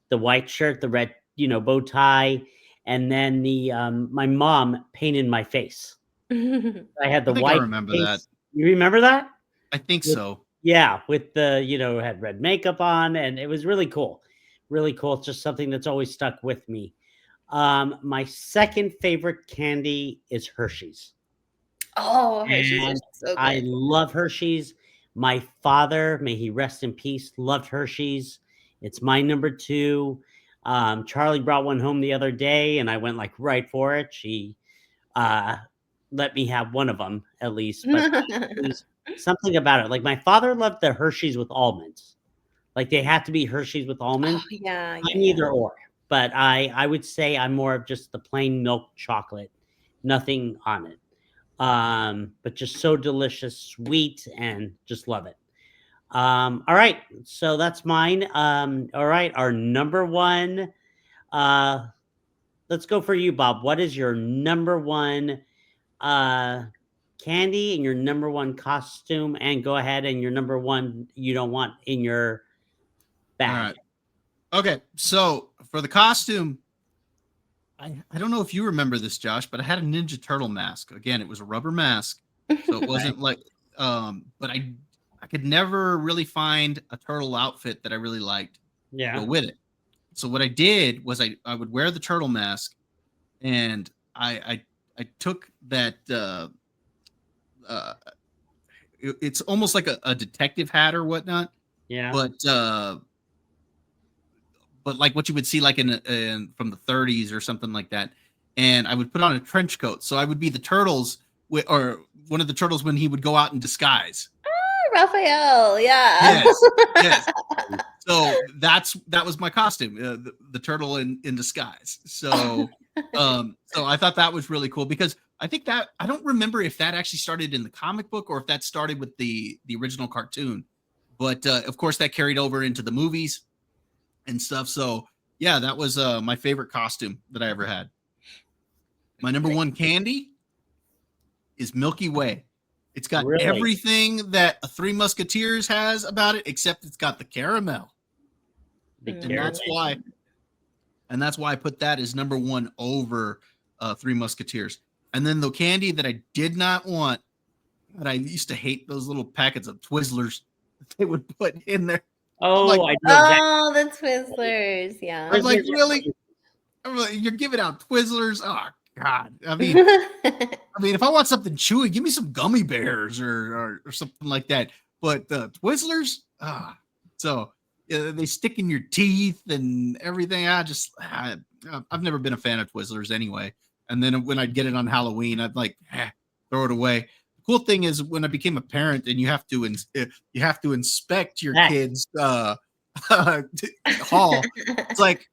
the white shirt, the red, bow tie. And then my mom painted my face. I had the white. I remember face. that. You remember that? I think so. Yeah. With the, had red makeup on, and it was really cool. Really cool. It's just something that's always stuck with me. My second favorite candy is Hershey's. Oh, Hershey's are so good. I love Hershey's. My father, may he rest in peace, loved Hershey's. It's my number 2. Charlie brought one home the other day, and I went like right for it. She let me have one of them at least. But something about it. Like my father loved the Hershey's with almonds. Like they have to be Hershey's with almonds. Oh, yeah. I'm either or. But I would say I'm more of just the plain milk chocolate. Nothing on it. But just so delicious, sweet, and just love it. All right, so that's mine. All right, our number 1. Let's go for you, Bob. What is your number 1 candy and your number 1 costume? And go ahead and your number 1 you don't want in your bag. All right. Okay, so for the costume, I don't know if you remember this, Josh, but I had a Ninja Turtle mask. Again, it was a rubber mask, so it wasn't like. But I could never really find a turtle outfit that I really liked. Yeah. To go with it. So what I did was I would wear the turtle mask, and I took that. It's almost like a detective hat or whatnot. Yeah. But but like what you would see like in from the 30s or something like that. And I would put on a trench coat, so I would be the turtles or one of the turtles when he would go out in disguise. Raphael, yeah. Yes. So that was my costume, the turtle in disguise. So so I thought that was really cool because I think that I don't remember if that actually started in the comic book or if that started with the original cartoon, but of course that carried over into the movies and stuff. So yeah, that was my favorite costume that I ever had. My number one candy is Milky Way. It's got everything that a Three Musketeers has about it, except it's got the caramel. And that's why I put that as number one over Three Musketeers. And then the candy that I did not want, but I used to hate those little packets of Twizzlers that they would put in there. Oh, like, the Twizzlers, yeah. I'm like, really? I'm like, you're giving out Twizzlers? Oh God! I mean, if I want something chewy, give me some gummy bears or something like that. But Twizzlers, so they stick in your teeth and everything. I've never been a fan of Twizzlers anyway. And then when I'd get it on Halloween, I'd like throw it away. The cool thing is when I became a parent and you have to inspect your kids' haul. It's like,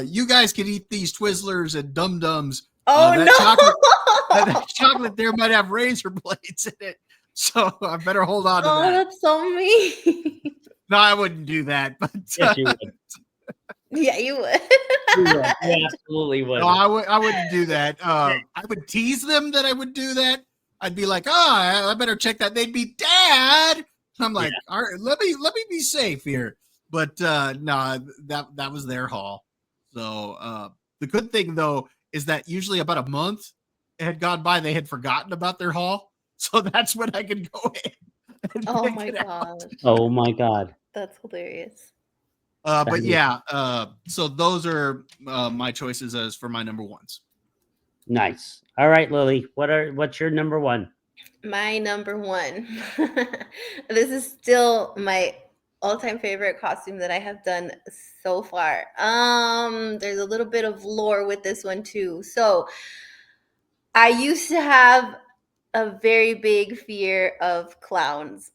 you guys can eat these Twizzlers and Dum Dums. Oh no! That chocolate there might have razor blades in it, so I better hold on to that. Oh, that's so mean. No, I wouldn't do that. But yes, you would. Yeah, you would. You absolutely would. No, I wouldn't do that. I would tease them that I would do that. I'd be like, I better check that. They'd be, Dad. I'm like, all right, let me be safe here. But no, that was their haul. So the good thing though is that usually about a month had gone by, they had forgotten about their haul. So that's when I could go in. Oh my god. Oh my god. That's hilarious. But yeah, so those are my choices as for my number ones. Nice. All right, Lily, what's your number one? My number one. This is still my all-time favorite costume that I have done so far. There's a little bit of lore with this one too. So I used to have a very big fear of clowns.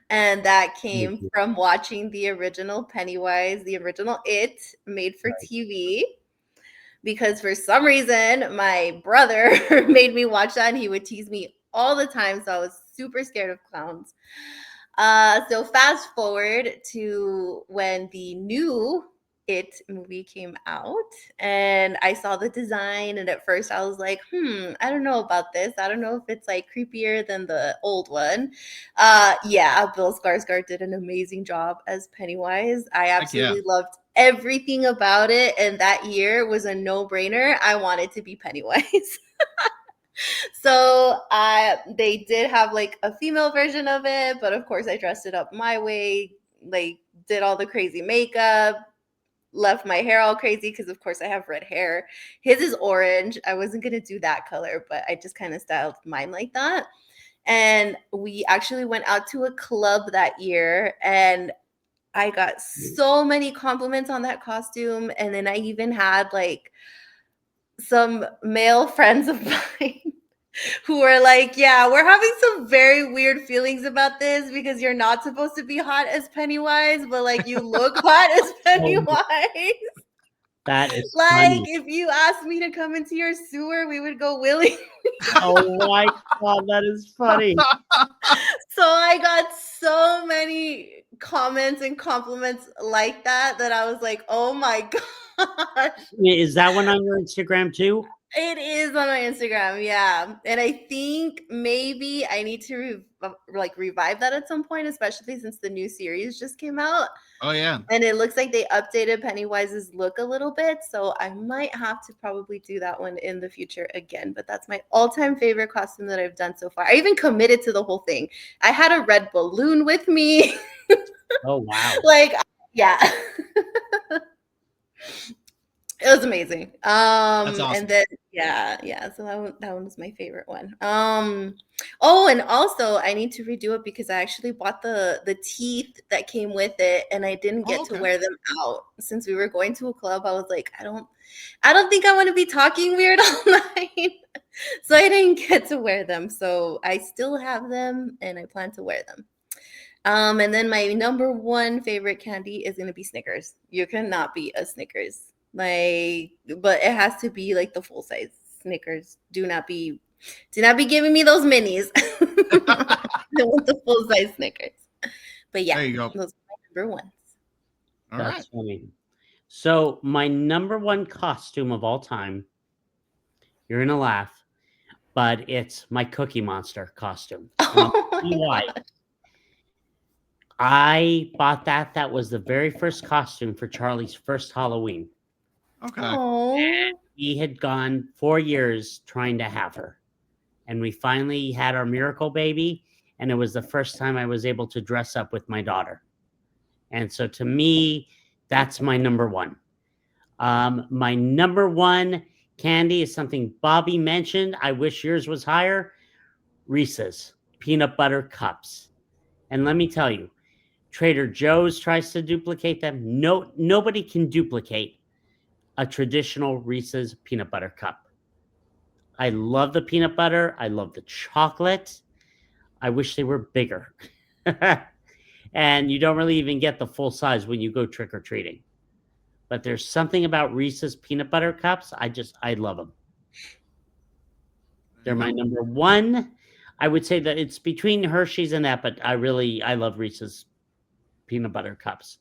And that came from watching the original Pennywise, the original It, made for TV. Because for some reason, my brother made me watch that and he would tease me all the time. So I was super scared of clowns. So fast forward to when the new It movie came out and I saw the design, and at first I was like, I don't know about this. I don't know if it's like creepier than the old one. Yeah, Bill Skarsgård did an amazing job as Pennywise. I absolutely loved everything about it, and that year was a no-brainer. I wanted to be Pennywise. So they did have like a female version of it, but of course I dressed it up my way, like did all the crazy makeup, left my hair all crazy because of course I have red hair. His is orange. I wasn't going to do that color, but I just kind of styled mine like that. And we actually went out to a club that year and I got so many compliments on that costume. And then I even had like some male friends of mine who were like, yeah, we're having some very weird feelings about this because you're not supposed to be hot as Pennywise, but like you look hot as Pennywise. That is like funny. If you asked me to come into your sewer, we would go willingly. Oh my god, that is funny. So I got so many comments and compliments like that I was like, oh my gosh. Is that one on your Instagram too? It is on my Instagram, yeah. And I think maybe I need to revive that at some point, especially since the new series just came out. Oh, yeah. And it looks like they updated Pennywise's look a little bit. So I might have to probably do that one in the future again. But that's my all-time favorite costume that I've done so far. I even committed to the whole thing. I had a red balloon with me. Oh, wow. Yeah. It was amazing. That's awesome. And then so that one was my favorite one. Oh, and also I need to redo it because I actually bought the teeth that came with it, and I didn't get to wear them out. Since we were going to a club, I was like, I don't think I want to be talking weird all night. So I didn't get to wear them. So I still have them, and I plan to wear them. And then my number one favorite candy is gonna be Snickers. You cannot beat a Snickers. But it has to be like the full size Snickers. Do not be giving me those minis. I want the full size Snickers. But yeah, there you go. Those are my number ones. That's funny. So my number one costume of all time, you're gonna laugh, but it's my Cookie Monster costume. Why? I bought that. That was the very first costume for Charlie's first Halloween. Okay. And he had gone 4 years trying to have her. And we finally had our miracle baby. And it was the first time I was able to dress up with my daughter. And so to me, that's my number one. My number one candy is something Bobby mentioned. I wish yours was higher. Reese's peanut butter cups. And let me tell you, Trader Joe's tries to duplicate them. Nobody can duplicate a traditional Reese's peanut butter cup. I love the peanut butter. I love the chocolate. I wish they were bigger. And you don't really even get the full size when you go trick-or-treating. But there's something about Reese's peanut butter cups. I love them. They're my number one. I would say that it's between Hershey's and that, but I love Reese's peanut butter cups.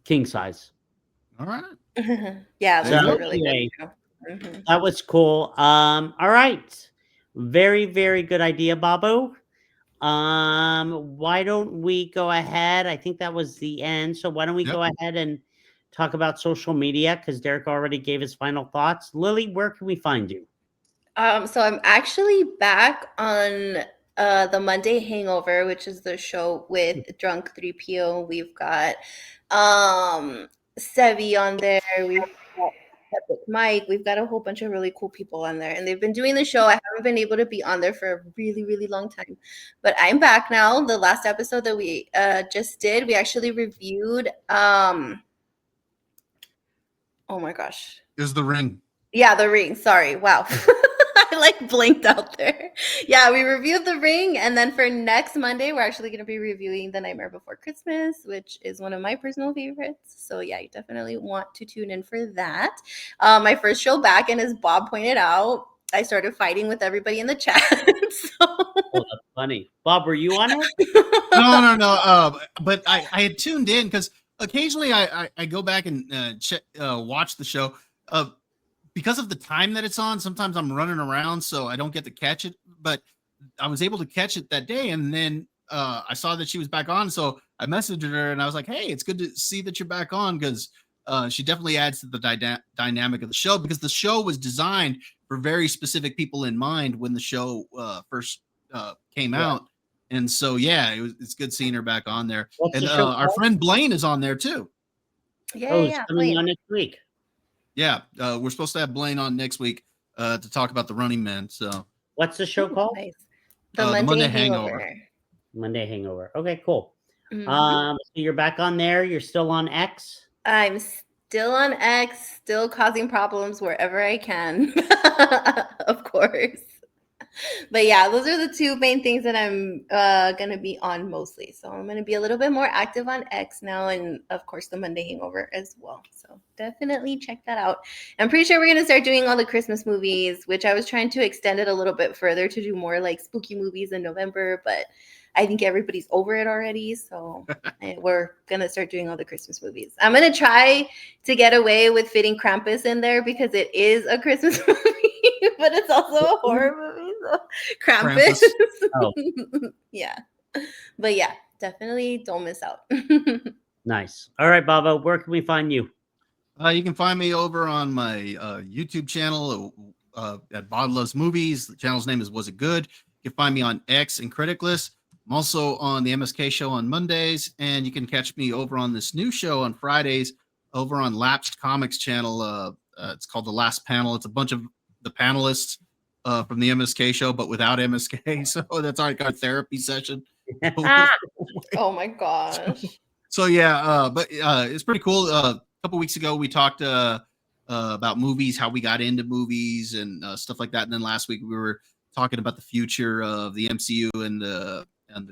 King size. All right. Yeah, those So are really anyway, good. that was cool. All right. Very, very good idea, Babu. Why don't we go ahead? I think that was the end. So why don't we go ahead and talk about social media? Because Derek already gave his final thoughts. Lily, where can we find you? So I'm actually back on the Monday Hangover, which is the show with Drunk 3PO. We've got Sevi on there. We've got Epic Mike. We've got a whole bunch of really cool people on there. And they've been doing the show. I haven't been able to be on there for a really, really long time. But I'm back now. The last episode that we just did, we actually reviewed oh my gosh. It was The Ring. Yeah, The Ring. Sorry. Wow. I like blinked out there. Yeah, we reviewed The Ring, and then for next Monday, we're actually going to be reviewing The Nightmare Before Christmas, which is one of my personal favorites. So yeah, you definitely want to tune in for that. My first show back, and as Bob pointed out, I started fighting with everybody in the chat. Oh, that's funny. Bob, were you on it? No. But I had tuned in because occasionally I go back and watch the show. Because of the time that it's on, sometimes I'm running around, so I don't get to catch it. But I was able to catch it that day, and then I saw that she was back on, so I messaged her, and I was like, "Hey, it's good to see that you're back on," because she definitely adds to the dynamic of the show, because the show was designed for very specific people in mind when the show first came out. And so, yeah, it's good seeing her back on there. What's and the show our friend Blaine is on there too. It's coming on next week. Yeah, we're supposed to have Blaine on next week to talk about the Running Man. So, what's the show called? Nice. The Monday Hangover. Monday Hangover. Okay, cool. Mhm. So you're back on there. You're still on X. I'm still on X, still causing problems wherever I can, of course. But yeah, those are the two main things that I'm going to be on mostly. So I'm going to be a little bit more active on X now, and of course the Monday Hangover as well. So definitely check that out. I'm pretty sure we're going to start doing all the Christmas movies, which I was trying to extend it a little bit further to do more like spooky movies in November, but I think everybody's over it already. So we're going to start doing all the Christmas movies. I'm going to try to get away with fitting Krampus in there because it is a Christmas movie, but it's also a horror movie. So Krampus. Oh. Yeah. But yeah, definitely don't miss out. Nice. All right, Baba, where can we find you? You can find me over on my YouTube channel at Bob Loves Movies. The channel's name is Was It Good? You can find me on X and Criticless. I'm also on the MSK show on Mondays, and you can catch me over on this new show on Fridays, over on Lapsed Comics channel. It's called The Last Panel. It's a bunch of the panelists from the MSK show, but without MSK. So that's our therapy session. Oh my gosh. So yeah, but it's pretty cool. A couple weeks ago, we talked about movies, how we got into movies and stuff like that. And then last week we were talking about the future of the MCU and the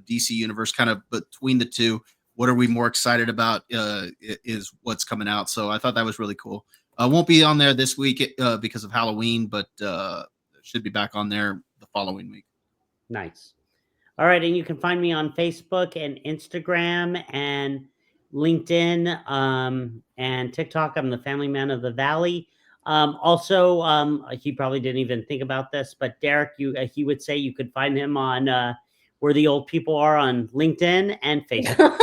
DC universe, kind of between the two. What are we more excited about is what's coming out. So I thought that was really cool. I won't be on there this week because of Halloween, but should be back on there the following week. Nice. All right. And you can find me on Facebook and Instagram and LinkedIn and TikTok. I'm the Family Man of the Valley. Also, he probably didn't even think about this, but Derek, he would say you could find him on Where the Old People Are on LinkedIn and Facebook.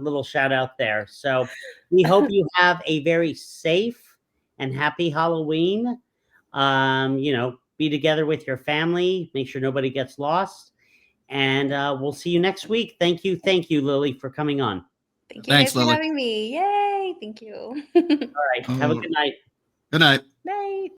Little shout out there. So we hope you have a very safe and happy Halloween. Be together with your family. Make sure nobody gets lost. And we'll see you next week. Thank you, Lily, for coming on. Thank you guys for having me. Yay. Thank you. All right. Have a good night. Good night. Night.